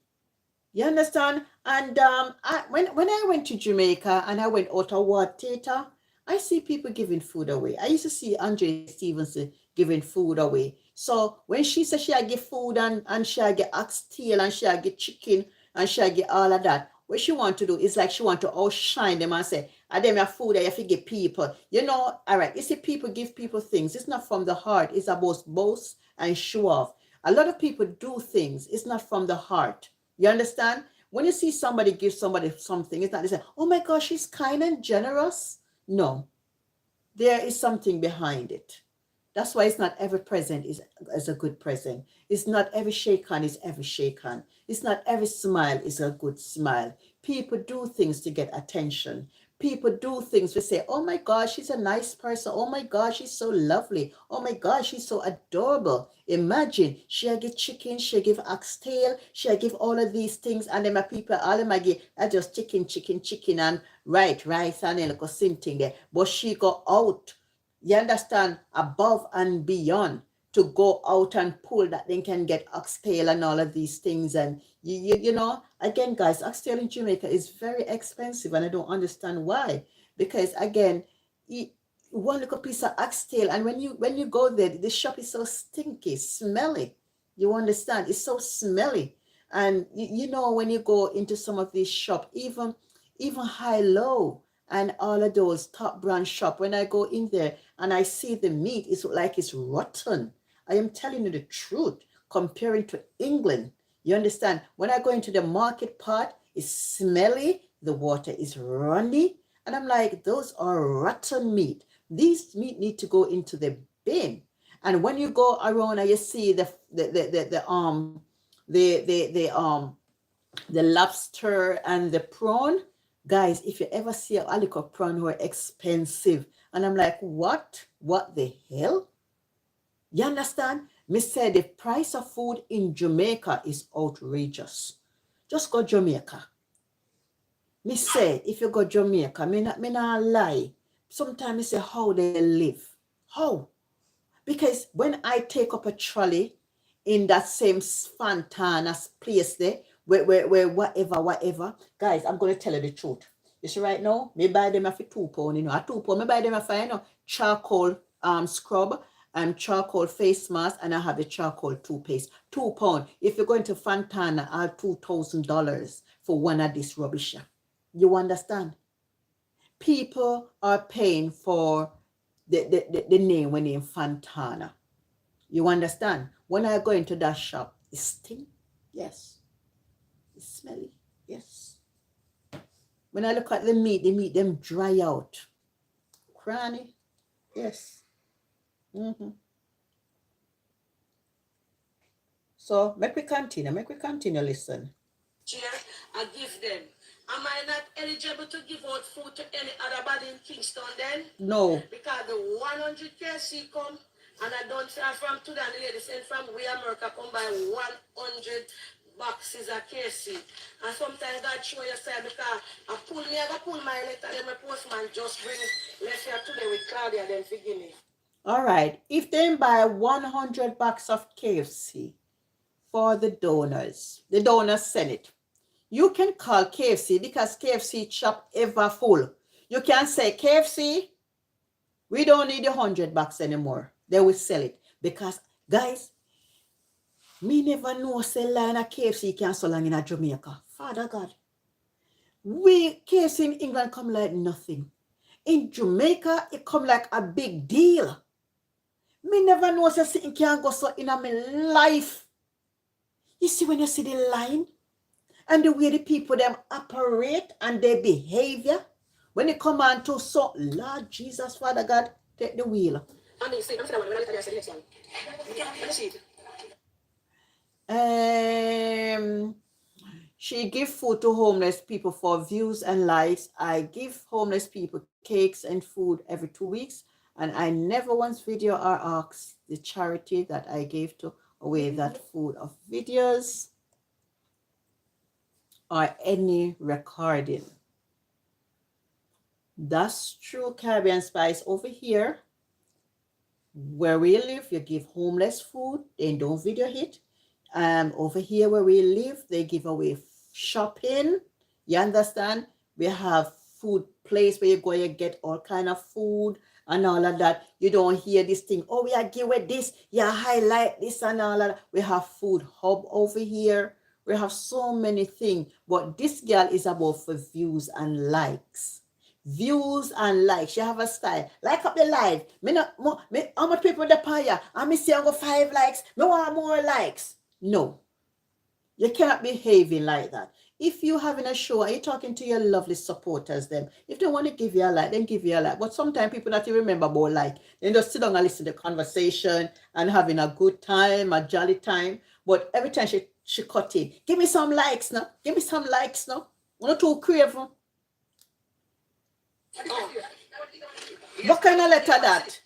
You understand? And when I went to Jamaica and I went out of Water Theater, I see people giving food away. I used to see Andre Stevenson giving food away. So when she said she had give food and she had get oxtail and she had get chicken and she had get all of that, what she want to do is like she want to outshine them and say, I them have food that you have to give people. You know, all right, you see people give people things. It's not from the heart. It's about boast and show off. A lot of people do things. It's not from the heart. You understand? When you see somebody give somebody something, it's not they say, oh my gosh, she's kind and generous. No, there is something behind it. That's why it's not every present is a good present. It's not every shake hand is every shake hand. It's not every smile is a good smile. People do things to get attention. People do things to say, oh my gosh, she's a nice person. Oh my gosh, she's so lovely. Oh my gosh, she's so adorable. Imagine, she'll give chicken, she'll give oxtail, she'll give all of these things, and then my people, all of my give are just chicken, and rice, and then like a same thing there. But she go out, you understand, above and beyond to go out and pull that they can get oxtail and all of these things. And you know, again, guys, oxtail in Jamaica is very expensive, and I don't understand why. Because again, one little piece of oxtail, and when you go there, the shop is so stinky, smelly. You understand? It's so smelly. And you know, when you go into some of these shops, even high low and all of those top brand shop, when I go in there and I see the meat, it's like it's rotten. I am telling you the truth. Comparing to England, you understand? When I go into the market part, it's smelly, the water is runny, and I'm like, those are rotten meat. These meat need to go into the bin. And when you go around and you see the lobster and the prawn, guys, if you ever see a little prawn who are expensive, and I'm like, what the hell? You understand? Me say the price of food in Jamaica is outrageous. Just go Jamaica. Me say, if you go Jamaica, me not lie. Sometimes me say how they live. How? Because when I take up a trolley in that same Fontana place there, where whatever, guys, I'm going to tell you the truth. You see right now, me buy them for £2, you know, a £2, me buy them for, you know, charcoal scrub and charcoal face mask, and I have the charcoal toothpaste. £2. If you're going to Fontana, I have $2,000 for one of this rubbish. You understand? People are paying for the name when in Fontana. You understand? When I go into that shop, it stinks. Yes. It's smelly. Yes. When I look at the meat them dry out. Cranny. Yes. So make we continue, listen. I give them. Am I not eligible to give out food to any other body in Kingston then? No. Because the 100 KC come, and I don't say from today, and the lady sent from we America come by 100 boxes of KC. And sometimes God show you say, because I pull my letter, then my postman just bring, let's say today with Claudia, then forgive me. All right. If they buy 100 box of KFC for the donors send it. You can call KFC because KFC shop ever full. You can say, KFC, we don't need the $100 anymore. They will sell it. Because, guys, me never know say line a KFC can so long in Jamaica. Father God. KFC in England come like nothing. In Jamaica, it come like a big deal. Me never know say something can go so in my life. You see when you see the line and the way the people them operate and their behavior, when it come on to so, Lord Jesus, Father God, take the wheel. She give food to homeless people for views and likes. I give homeless people cakes and food every 2 weeks, and I never once video or ask the charity that I gave to away that food of videos or any recording. That's true, Caribbean Spice. Over here, where we live, you give homeless food, they don't video it. Over here where we live, they give away shopping. You understand? We have food place where you go, you get all kind of food and all of that. You don't hear this thing, oh, we are giving this, yeah, highlight this and all of that. We have food hub over here. We have so many things. But this girl is about for views and likes. Views and likes. She have a style. Like up the live. How much people the fire? And me see I go 5 likes. Me want more likes. No. You cannot be behaving like that. If you having a show and you're talking to your lovely supporters, them, if they want to give you a like, then give you a like. But sometimes people not even remember about like. They just sit down and listen to the conversation and having a good time, a jolly time. But every time she cut in, give me some likes now. Give me some likes now. I'm not too crave. Oh. What kind of letter that?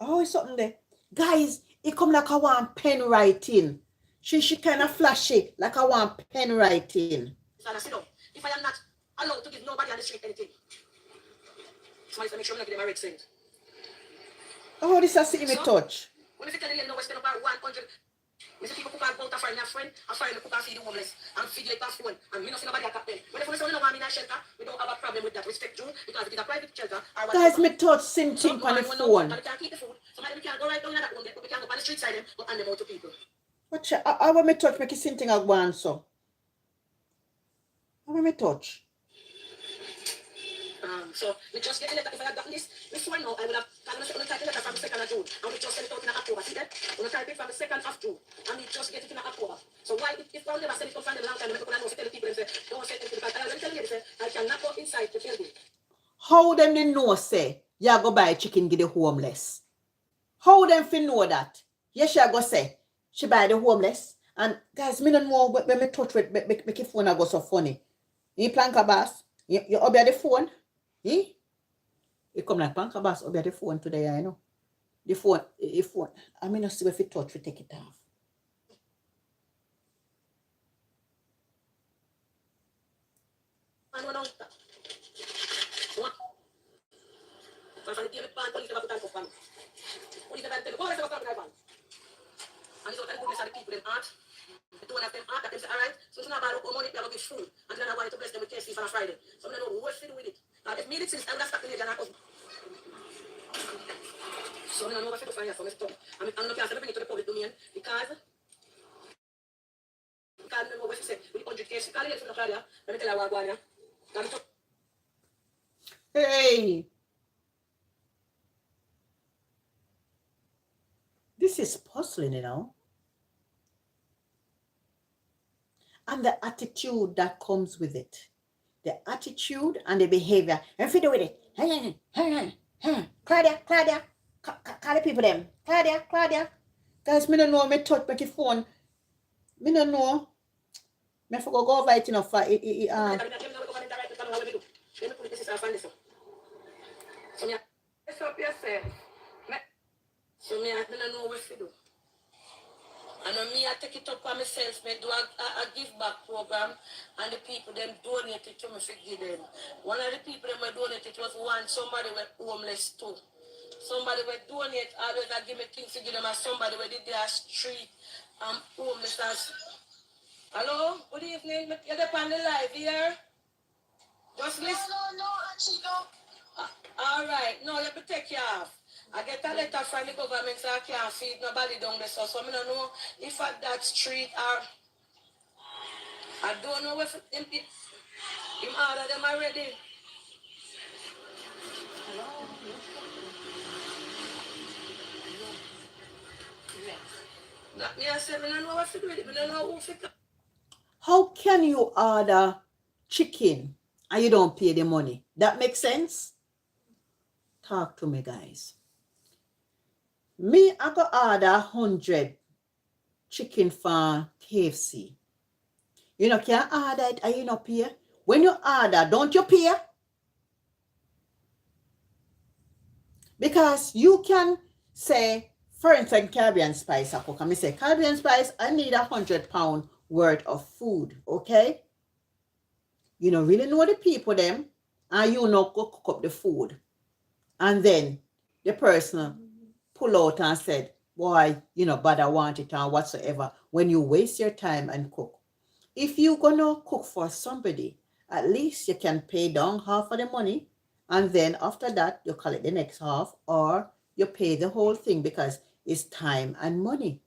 Oh, it's something there. Guys, it come like I want pen writing. She kind of flashy, like I want pen writing. If I am not allowed to give nobody on the street anything, somebody make sure I'm not getting my red cent. Oh, this has to me touch. When if you tell them no, we spend about 100. Mr. People cook out both a friend, a friend cook and feed the homeless, and feed like a phone, and me not see nobody attack them. When the phone no want me in a shelter, we don't have a problem with that. Respect you, because it is a private shelter. Guys, me touch same thing on the phone. We can't keep the food. Somebody we can't go right down in that room, but we can't go on the street side, but hand them out to people. Watch it. I want me touch, make it same thing at once, so. I want me touch. So we just get the letter. If I had gotten this one now, I would have type the letter from the 2nd of June, and we just send it out in October. See that? We type it from the 2nd of June, and we just get it in October. So why, if I never send it from them a long time, I'm going to tell the people and say, don't send it, because I already tell you, say, I cannot go inside the building. How them they know say, you go buy chicken give the homeless? How them fi know that? Yes, she go say, she buy the homeless. And guys, me don't know when me touch with, make your phone go so funny. You plank a bass, you obey the phone. Eh? It come like Panka Bass over the phone today, I know. The phone. I mean, not see if it touch, we take it off. So it's not about money, they're going to give food. And then I wanted to bless them with KFC on a Friday. So I'm going to know what's with it. Now, if me did since I would have stuck in the age. So I don't know what to find. So I'm not going to bring it to the public domain because I know what she said. With 100 KFC, let me tell you what I'm going to. Hey! This is puzzling, you know. And the attitude that comes with it. The attitude and the behavior. And if you do with it, Claudia, call the people them. Claudia. Guys, me don't know, me touch my phone. Me don't know. Me forgot go over it enough for So me, I don't know what to do. And when me, I take it up for myself, me do a give back program, and the people them donate it to me to give them. One of the people them were donated was somebody were homeless too. Somebody were donate, always I give me things to give them, and somebody were did their street home, Mr. Hello? Good evening. You're there on the live here? Just listen. No, actually, no. All right. No, let me take you off. I get a letter from the government so I can't feed nobody down there. So I don't know if at that street or I don't know if him order them already. Me I said, I don't know what to do with it. I don't know who to. How can you order chicken and you don't pay the money? That makes sense? Talk to me, guys. Me, I go order 100 chicken for KFC. You know, can order it and you not pay? When you order, don't you pay? Because you can say, for instance, Caribbean Spice, I cook, and me say, Caribbean Spice, I need 100 pounds worth of food, okay? You don't really know the people them, and you not go cook up the food. And then the person pull out and said, boy, you know, but I want it or whatsoever, when you waste your time and cook. If you're gonna cook for somebody, at least you can pay down half of the money, and then after that, you collect the next half, or you pay the whole thing because it's time and money.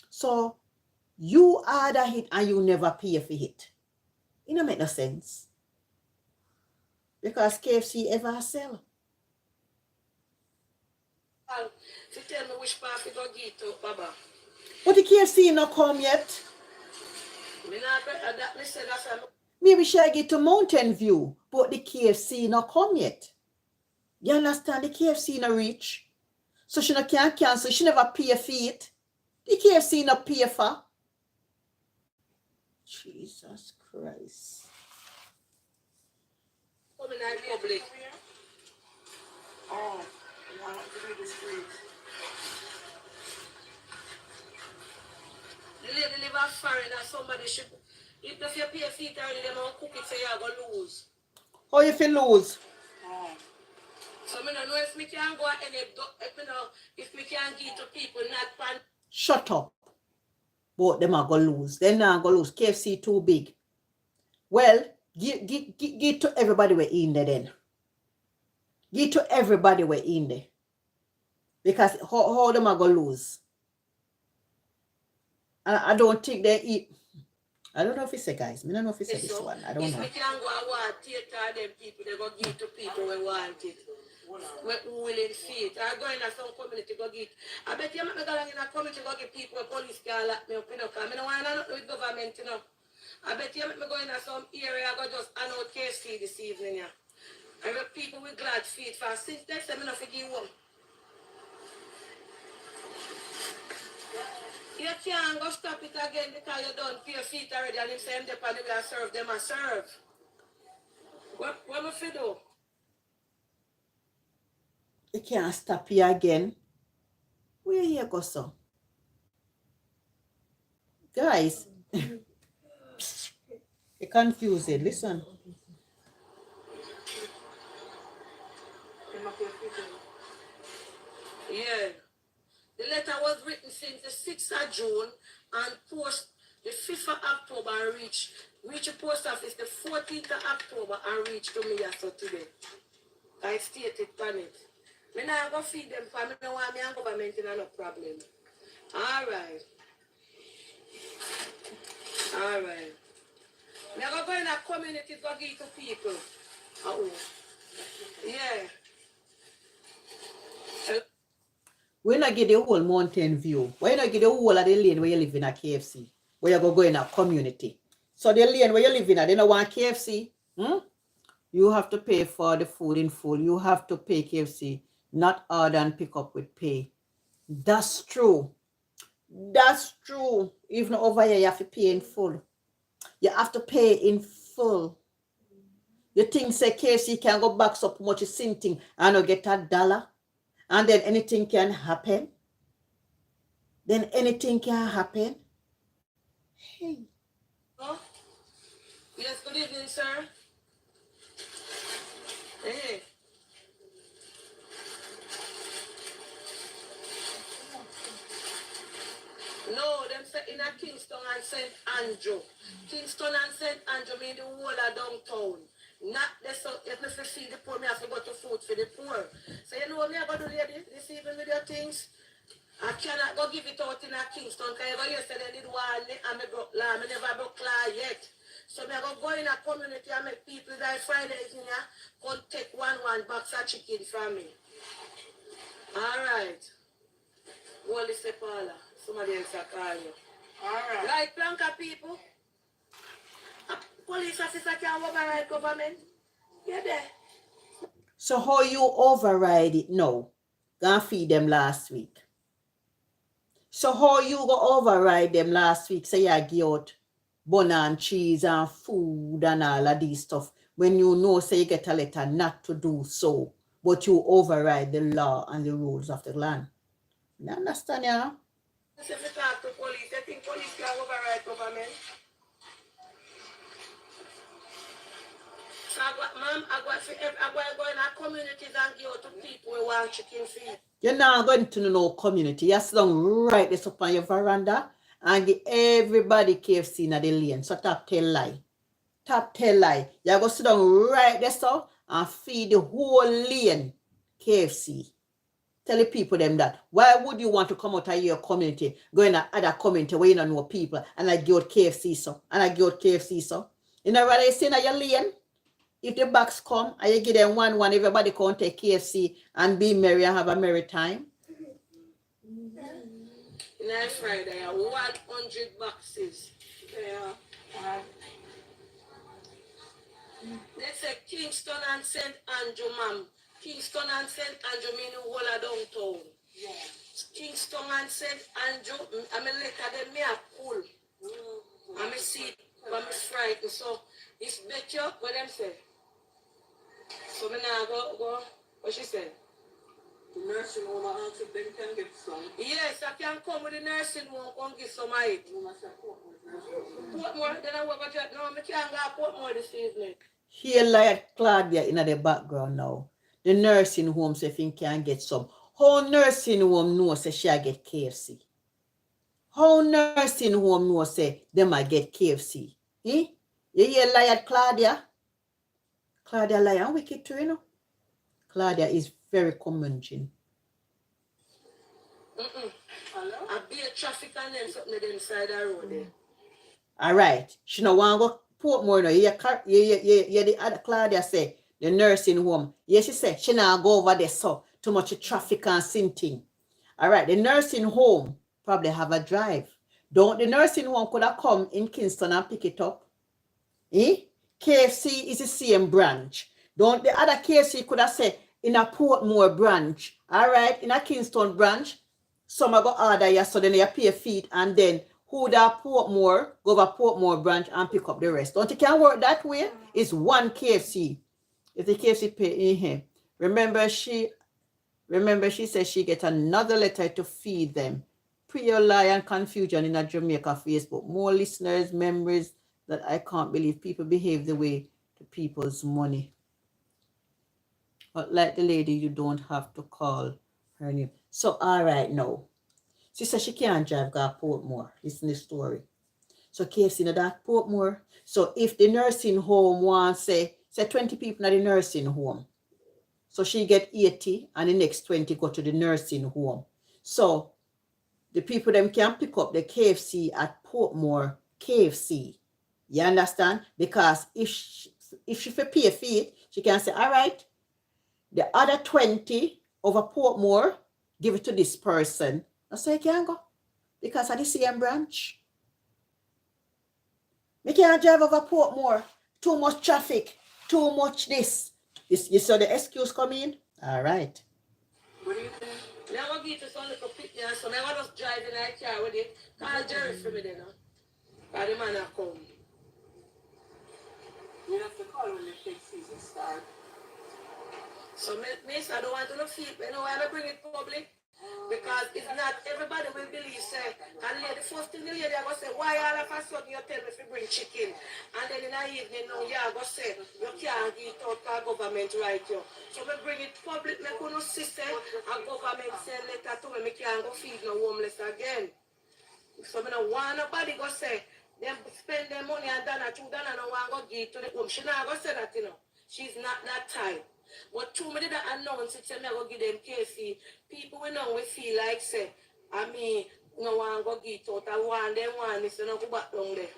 So you order it and you never pay for it. It don't make no sense. Because KFC ever sell. To tell me which part you go get to, Baba. But the KFC not come yet. Maybe she get to Mountain View, but the KFC not come yet. You understand? The KFC not reach. So she not can't cancel. She never pay for it. The KFC not pay for. Jesus Christ. Come in the public. Oh, you want to do the street. The lady live a foreign and somebody should. If you pay feet early, they don't cook it, so you're going to lose. How you feel lose? Oh. So I don't know if me can go and if me can give to people not pan. Shut up. But them are going to lose. They're not going to lose. KFC too big. Well, give to everybody we're in there then. Give to everybody we're in there. Because how them are going to lose? I don't think they eat. I don't know if it's a guys. I don't know if it's this one. I don't know. If we can go and want theater, them people, they go give to people who want it. Who willing feet. I go in some community, go get. I bet you make me go in a community, go get people, police can lock me up, you know, because I don't want nothing with government, you know. I bet you make me go in some area, I go just hand out KFC this evening, yeah. I bet people with glad feet for since next time, I don't forgive one. You can't go stop it again because you don't pay your feet already and if them dep and they will serve them and serve. What must you do? You can't stop you again. Where you go, so? Guys, you're confused. Listen. Yeah. The letter was written since the 6th of June and post the 5th of October and reach the post office the 14th of October and reach to me after today. I stated on it. Me not go feed them for me no want me and government in no problem. Alright. Me go in a community go give to people. Oh. Yeah. We're not get the whole Mountain View. Why not get the whole of the lane where you live in a KFC? Where you go in a community. So the lane where you live in, they don't want KFC. You have to pay for the food in full. You have to pay KFC, not order and pick up with pay. That's true. That's true. Even over here, you have to pay in full. You have to pay in full. You think say KFC can go back so much is sinting and not get $1? And then anything can happen. Then anything can happen. Hey. Oh? Yes, good evening, sir. Hey. in a Kingston and St. Andrew. Kingston and St. Andrew mean the whole of downtown. Not this, so if me feed the poor, me have to go to food for the poor. So you know what me I go do, lady, this evening with your things? I cannot go give it out in a Kingston, because yesterday I did one and I broke law. I never broke law yet. So I go in a community and make people die Fridays in here, come take one box of chicken from me. Alright. Holy Sepala. Somebody else will call you. Alright. Like Blanca people. A police officer can override government. You're there. So how you override it now? Gonna feed them last week. So how you go override them last week? Say you give out bun and cheese and food and all of these stuff when you know say you get a letter not to do so, but you override the law and the rules of the land. You understand, yeah? If you talk to police, they think police can override government. So I go in our communities and give out to people who want chicken feed. You're not going to no community. You sit down right this up on your veranda and give everybody KFC in the lane. So top tell lie. Top tell lie. You go sit down right there so and feed the whole lane KFC. Tell the people them that. Why would you want to come out of your community, go in another community where you don't know people and I give out KFC so? And I give out KFC so? You know rather you sit in your lane? If the box come and you give them one, everybody can take KFC and be merry and have a merry time. Next Friday, 100 boxes. Yeah. Let's say Kingston and St. Andrew, ma'am. Kingston and St. Andrew mean the whole of downtown. Yeah. Kingston and St. Andrew, I mean later them me are cool. I mean see, but I'm frightened. So it's better what them say. So me now go. What she said? The nursing home I ask if them can get some. Yes, I can come with the nursing home and get some of it. Portmore, then I work at that. No, I can't go to Portmore this evening. Here like Claudia in the background now. The nursing home say if you can get some. How nursing home know say she get KFC? How nursing home know say them I get KFC? Eh? You hear liar Claudia? Claudia lie and wicked too, you know. Claudia is very commenting. I be a traffic and then something on the inside the road there. All right. She no want to go Portmore now. Yeah, the other Claudia say the nursing home. Yeah, she said she now go over there so too much traffic and sinting. All right, the nursing home probably have a drive. Don't the nursing home could have come in Kingston and pick it up? Eh? KFC is the same branch. Don't the other KFC could have said in a Portmore branch, all right, in a Kingston branch, some are go order you, so then you pay feet and then who that Portmore, go over Portmore branch and pick up the rest. Don't it can work that way? It's one KFC. If the KFC pay in here. Remember she said she get another letter to feed them. Pure lie and confusion in a Jamaica Facebook. More listeners, memories that I can't believe people behave the way to people's money. But like the lady, you don't have to call her name. So all right now. She said she can't drive go Portmore. Listen to the story. So KFC in that Portmore. So if the nursing home wants say 20 people in the nursing home. So she get 80 and the next 20 go to the nursing home. So the people them can pick up the KFC at Portmore KFC. You understand? Because if she pay a fee, she can say, all right, the other 20 over Portmore, give it to this person. That's so you can go. Because of the same branch. You can't drive over Portmore. Too much traffic. Too much this. You saw the excuse come in? All right. What do you think? Now I'll give you some little picture, so now I'll just drive in that car with it. Call Jerry for me then. Because the man will come. You have to call when the peak season starts. So, miss, I don't want to know feel, you know why I bring it public? Because it's not everybody will believe, say, and the first thing the lady I go say, why all of a sudden you tell me if you bring chicken? And then in the evening, now, I go say, you can't give it out because government right you. So we bring it public, me couldn't see, say, and government send letter to me, I can't go feed no homeless again. So I don't want nobody go say, them spend their money and Donna no want go give to the home. She not go say that, you know. She's not that type. But two me did announce it, say me I go give them KC. People we know we feel like say, I mean, no one go give it out. I want them one, this no go back down there.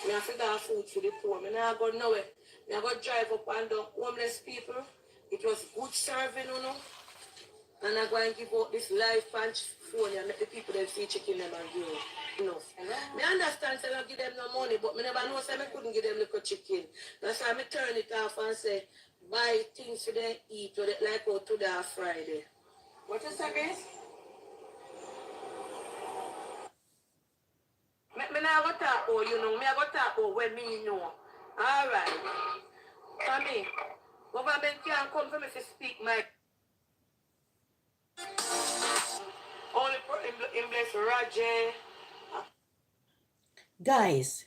Me have to give food to the poor. Me not go nowhere. Me I go drive up and down homeless people. It was good serving, you know. And I go and give out this live punch phone and make the people them see chicken them and give it. Enough. Me understand say I don't give them no money, but me never know say I couldn't give them little chicken. That's why I turn it off and say, buy things for them eat or they like out to that Friday. What you say, Grace? Me not go talk about you know, me I go talk about when me know. Alright. For me, government can't come for me to speak my only in bless Roger. Guys,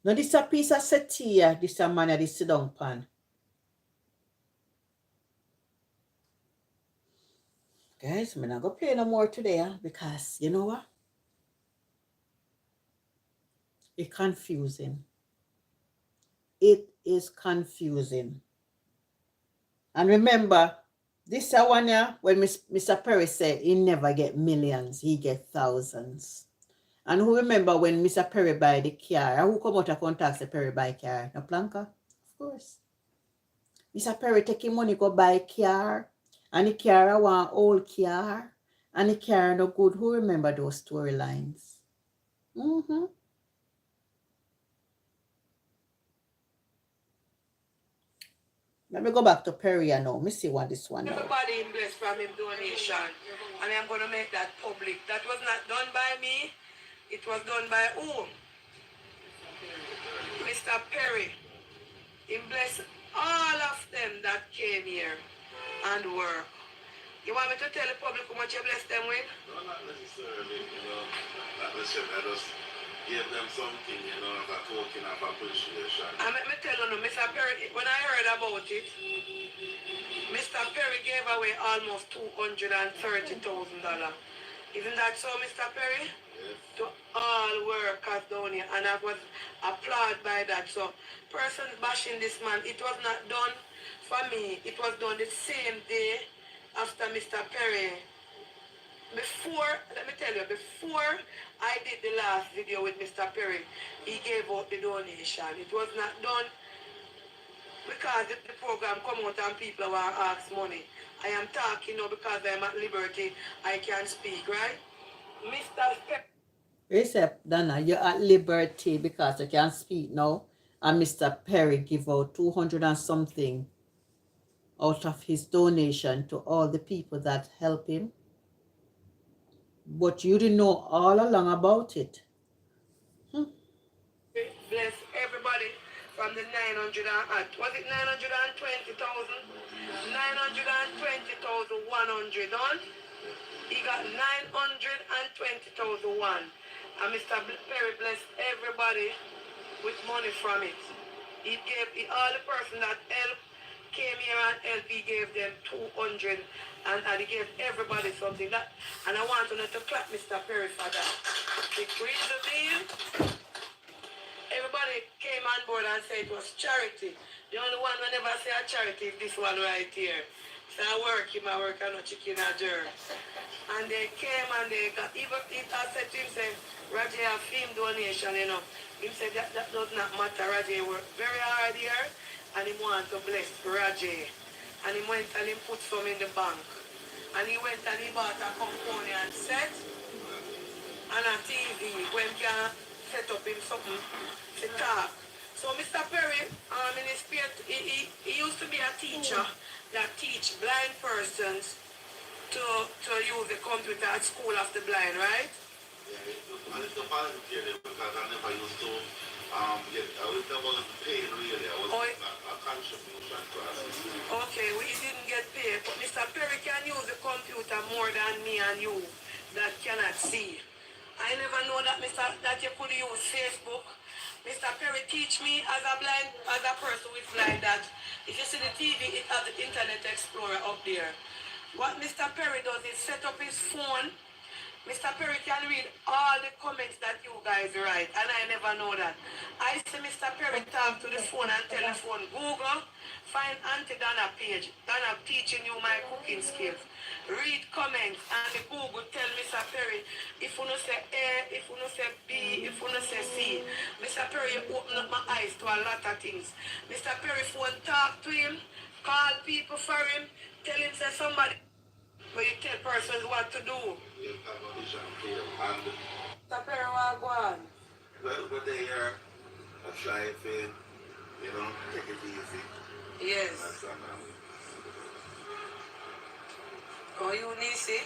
now this a piece of satire, this a man this sit down pan. Guys, I'm not going to play no more today because, you know what? It's confusing. It is confusing. And remember, this one here, when Mr. Perry said he never get millions, he get thousands. And who remember when Mr. Perry buy the car? Who come out of contact say Perry buy car? No Planka? Of course. Mr. Perry taking money go buy car. And the car one old car. And the car no good. Who remember those storylines? Mm-hmm. Let me go back to Perry now. Let me see what this one now. Everybody blessed from him donation. And I'm going to make that public. That was not done by me. It was done by who? Mr. Perry. He blessed all of them that came here and work. You want me to tell the public how much you bless them with? No, not necessarily, you know. Not necessarily. I just give them something, you know, as a token of appreciation. And let me tell you, Mr. Perry, when I heard about it, Mr. Perry gave away almost $230,000. Isn't that so, Mr. Perry? Yes. To all workers down here, and I was applauded by that. So, person bashing this man, it was not done for me. It was done the same day after Mr. Perry. Before, let me tell you, before I did the last video with Mr. Perry, he gave out the donation. It was not done because the program come out and people want to ask money. I am talking now because I'm at liberty. I can speak, right? Mr. Perry. Except, Donna, you're at liberty because you can speak now. And Mr. Perry give out 200 and something out of his donation to all the people that help him. But you didn't know all along about it. Bless everybody from the 900 was it 920,000? 920,100 done. He got 920,001. And Mr. Perry blessed everybody with money from it. He gave all the person that helped came here and helped, he gave them 200 and he gave everybody something. That and I want to clap Mr. Perry for that. The reason being, everybody came on board and said it was charity. The only one who never say a charity is this one right here. So I work and no chicken or jerk. And they came and they got, even if I said to him, say, Roger have film donation, you know. He said that does not matter. Roger worked very hard here and he wanted to bless Roger. And he went and he put some in the bank. And he went and he bought a component set and a TV when he can set up him something to talk. So Mr. Perry, in his spirit, he used to be a teacher that teach blind persons to use the computer at school of the blind, right? Yeah, and it's the positive because I never used to I was never paid really. I was a contribution to assist. Okay, we didn't get paid, but Mr. Perry can use the computer more than me and you that cannot see. I never know that that you could use Facebook. Mr. Perry teach me as a person with blind that if you see the TV, it has the Internet Explorer up there. What Mr. Perry does is set up his phone Mr. Perry can read all the comments that you guys write, and I never know that. I see Mr. Perry talk to the phone and tell the phone, Google, find Auntie Donna page. Donna teaching you my cooking skills. Read comments, and the Google tell Mr. Perry, if you no say A, if you no say B, if you no say C. Mr. Perry, you open up my eyes to a lot of things. Mr. Perry phone talk to him, call people for him, tell him say somebody. But you tell persons what to do. You have a vision clear and Tapera Wagwan. well, but they are a try if you know, take it easy. Yes. That's Oh, you Nisi?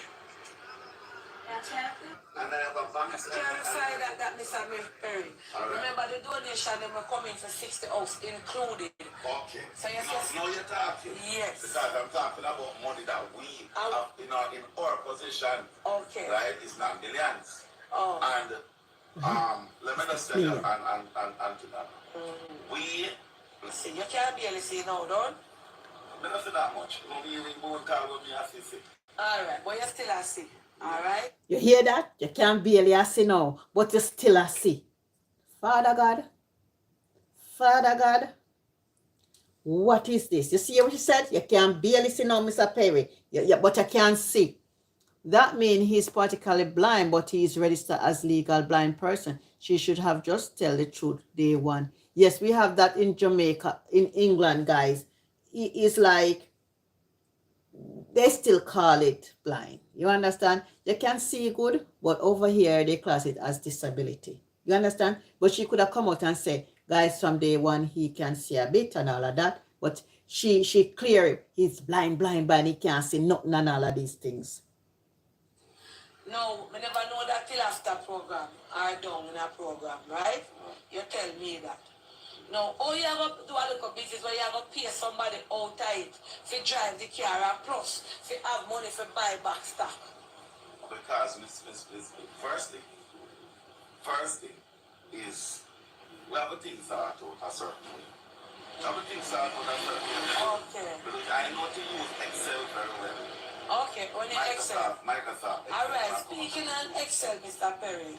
and I have a bank. Clarify that Mr. Perry. All right. Remember the donation they were coming for 60 house included. Okay. So yes, yes. Now you're talking. Yes. Because I'm talking about money that we have, you know, in our position. Okay. Right? It's not millions. Oh. And let me just tell you, and to that. We See, you can't barely see now, don't? I don't say that much. We won't call with me as you say. Alright, but you still a see. Alright? You hear that? You can't barely see now, but you still a see. Father God, what is this? You see what she said? You can barely see now, Mr. Perry. But you can't see. That means he's particularly blind, but he is registered as legal blind person. She should have just tell the truth day one. Yes, we have that in Jamaica, in England, guys. It is like, they still call it blind. You understand? You can see good, but over here they class it as disability. You understand? But she could have come out and said, guys, from day one he can see a bit and all of that. But she clear it. He's blind, he can't see nothing and all of these things. No, I never know that till after program or down in a program, right? You tell me that. No, you have to do a little business where you have to pay somebody outside to drive the car and plus to have money for buy back stock. Because first thing is we have a thing start out a certain way. Everything start out a certain way. Okay. Because I know to use Excel very well. Okay, when you Excel. Microsoft. Alright, speaking on Excel, Mr. Perry,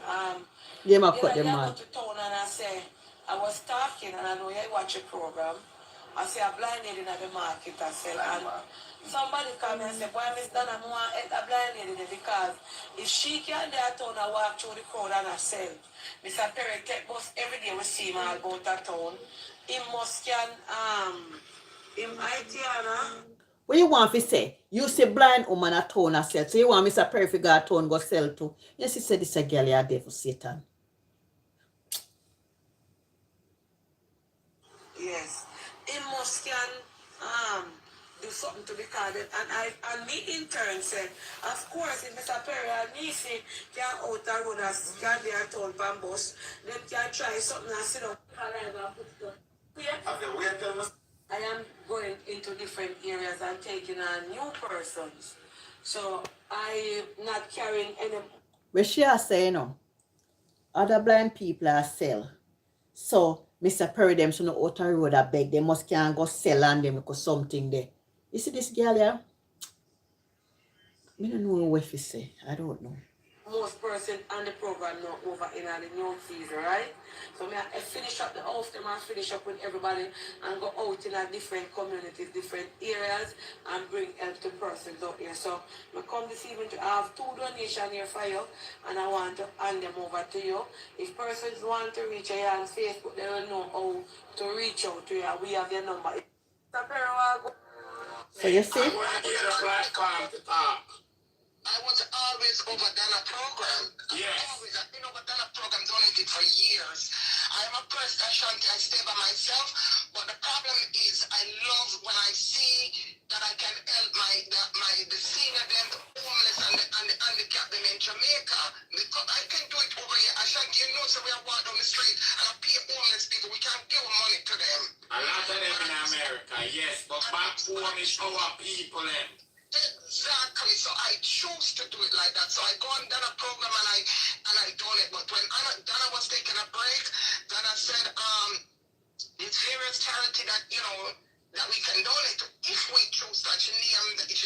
They might put them I on. go to town and I say, I was talking and I know you watch a program. I say a blind lady in the market I sell and somebody come and say, boy, Miss Donna, I want a blind lady there because if she can there town and walk through the crowd and I sell, Mr. Perry take bus every day we see him all go to town. He must can him Haitiana. What you want to say? You say blind woman at town a sell. So you want Mr. Perry to go at town go sell too. Yes, he said this a girl you devil Satan. Yes. He must can do something to be called it. And me in turn said, of course if Mr. Perry and Nisi can out the road as can be a town pan bus, them can try something and sit down. Okay, wait till I am going into different areas and taking on new persons. So I'm not carrying any. Where she are saying no, other blind people are sell. So Mr. Perry them so no out the road a beg. They must can go sell on them because something there. You see this girl here? I don't know what to say. I don't know. Most person on the program now over in the new season, right? So I finish up the house, them and finish up with everybody and go out in a different communities, different areas and bring help to persons out here. So I come this evening to have 2 donations here for you and I want to hand them over to you. If persons want to reach you on Facebook, they will know how to reach out to you. We have your number. So you see? I was always over Dana program. Yes. Always, I've been over Dana program donated for years. I'm a person, Ashanti, I stay by myself, but the problem is I love when I see that I can help the senior, them, the homeless and the handicapped them in Jamaica. Because I can do it over here. Ashanti, you know, so we are walk down the street and I pay homeless people. We can't give money to them. A lot of them in America, yes, but back home is our people. Exactly. So I choose to do it like that. So I go on Dana program and I done it. But when Dana was taking a break, Dana said, it's various charity that, you know, that we can donate to if we choose that she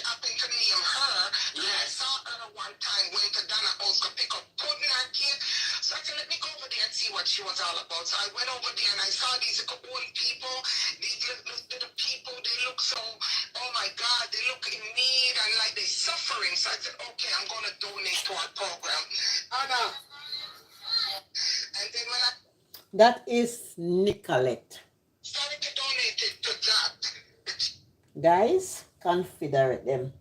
happened to name her. And I saw her one time, went to Donna house to pick up pudding and cake. So I said, let me go over there and see what she was all about. So I went over there and I saw these little old people, these little people, they look so, oh my God, they look in need and like they're suffering. So I said, okay, I'm going to donate to our program. And then when I That is Nicolette. started to donate it to that, Guys, Confederate them.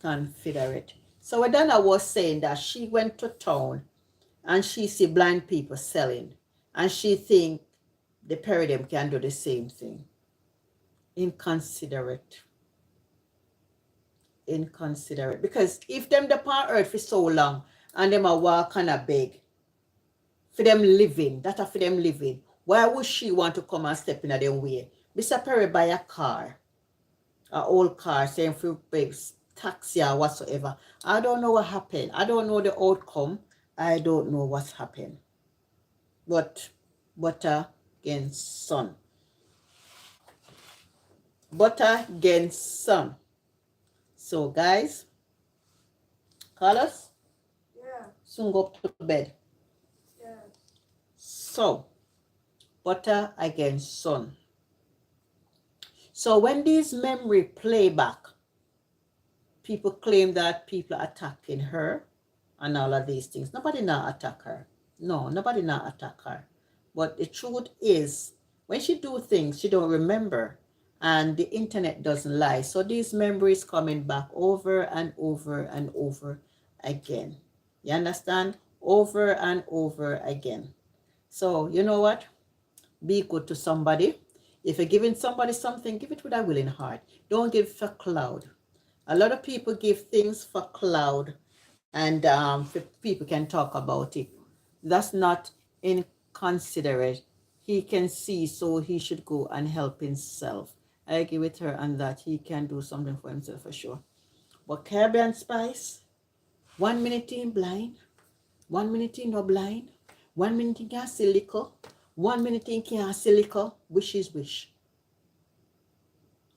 Confederate. So Adana was saying that she went to town and she see blind people selling. And she think the paradigm can do the same thing. Inconsiderate. Inconsiderate. Because if them upon earth for so long and them a walk and a beg, for them living, that are for them living, why would she want to come and step in their way? Mr. Perry buy a car, an old car, saying for taxi or whatsoever. I don't know what happened. I don't know the outcome. I don't know what's happened. But butter against sun. Butter against sun. So guys, Carlos? Yeah. Soon go up to bed. Yeah. So, butter against sun. So when these memory play back, people claim that people attacking her and all of these things. Nobody now attack her. No, nobody now attack her. But the truth is, when she do things, she don't remember. And the internet doesn't lie. So these memories coming back over and over and over again. You understand? Over and over again. So you know what? Be good to somebody. If you're giving somebody something, give it with a willing heart. Don't give for cloud. A lot of people give things for cloud and for people can talk about it. That's not inconsiderate. He can see, so he should go and help himself. I agree with her on that. He can do something for himself for sure. But Caribbean Spice, 1 minute in blind, 1 minute in no blind, 1 minute in can't see liquor, 1 minute in can't see liquor, wish is wish.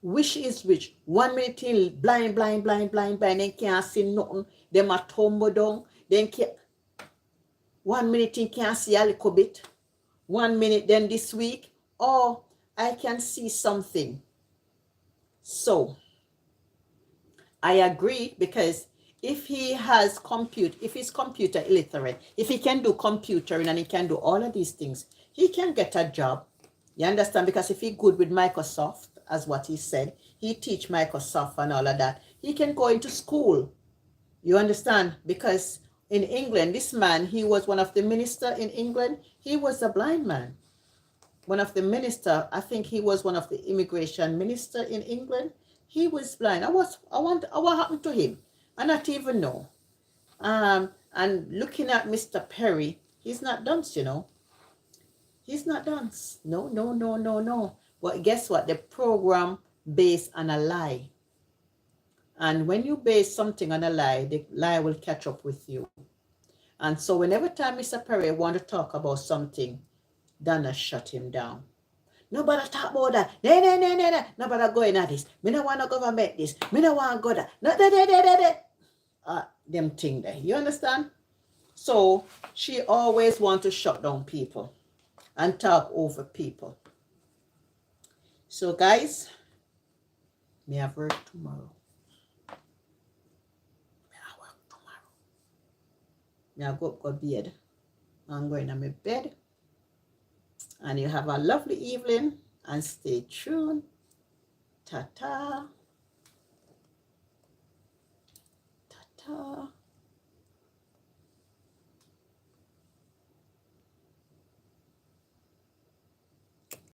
Wish is wish. 1 minute in blind, then can't see nothing. Them a tumble down. Then can't. 1 minute in can't see a little bit. 1 minute then this week, oh, I can see something. So, I agree because if he has if he's computer illiterate, if he can do computering and he can do all of these things, he can get a job. You understand? Because if he's good with Microsoft, as what he said, he teach Microsoft and all of that, he can go into school. You understand? Because in England, this man, he was one of the minister in England. He was a blind man. One of the minister, I think he was one of the immigration minister in England. He was blind. What happened to him? I not even know. And looking at Mr. Perry, he's not dunce, you know. He's not dunce. No. But guess what? The program based on a lie. And when you base something on a lie, the lie will catch up with you. And so whenever time Mr. Perry want to talk about something, Donna shut him down. Nobody talk about that. No. Nobody going at this. Me no want to government this. Me no want to go that. No, them thing there. You understand? So she always want to shut down people and talk over people. So guys, me have work tomorrow. Now go to bed. I'm going to my bed. And you have a lovely evening and stay tuned. Ta-ta. Ta-ta.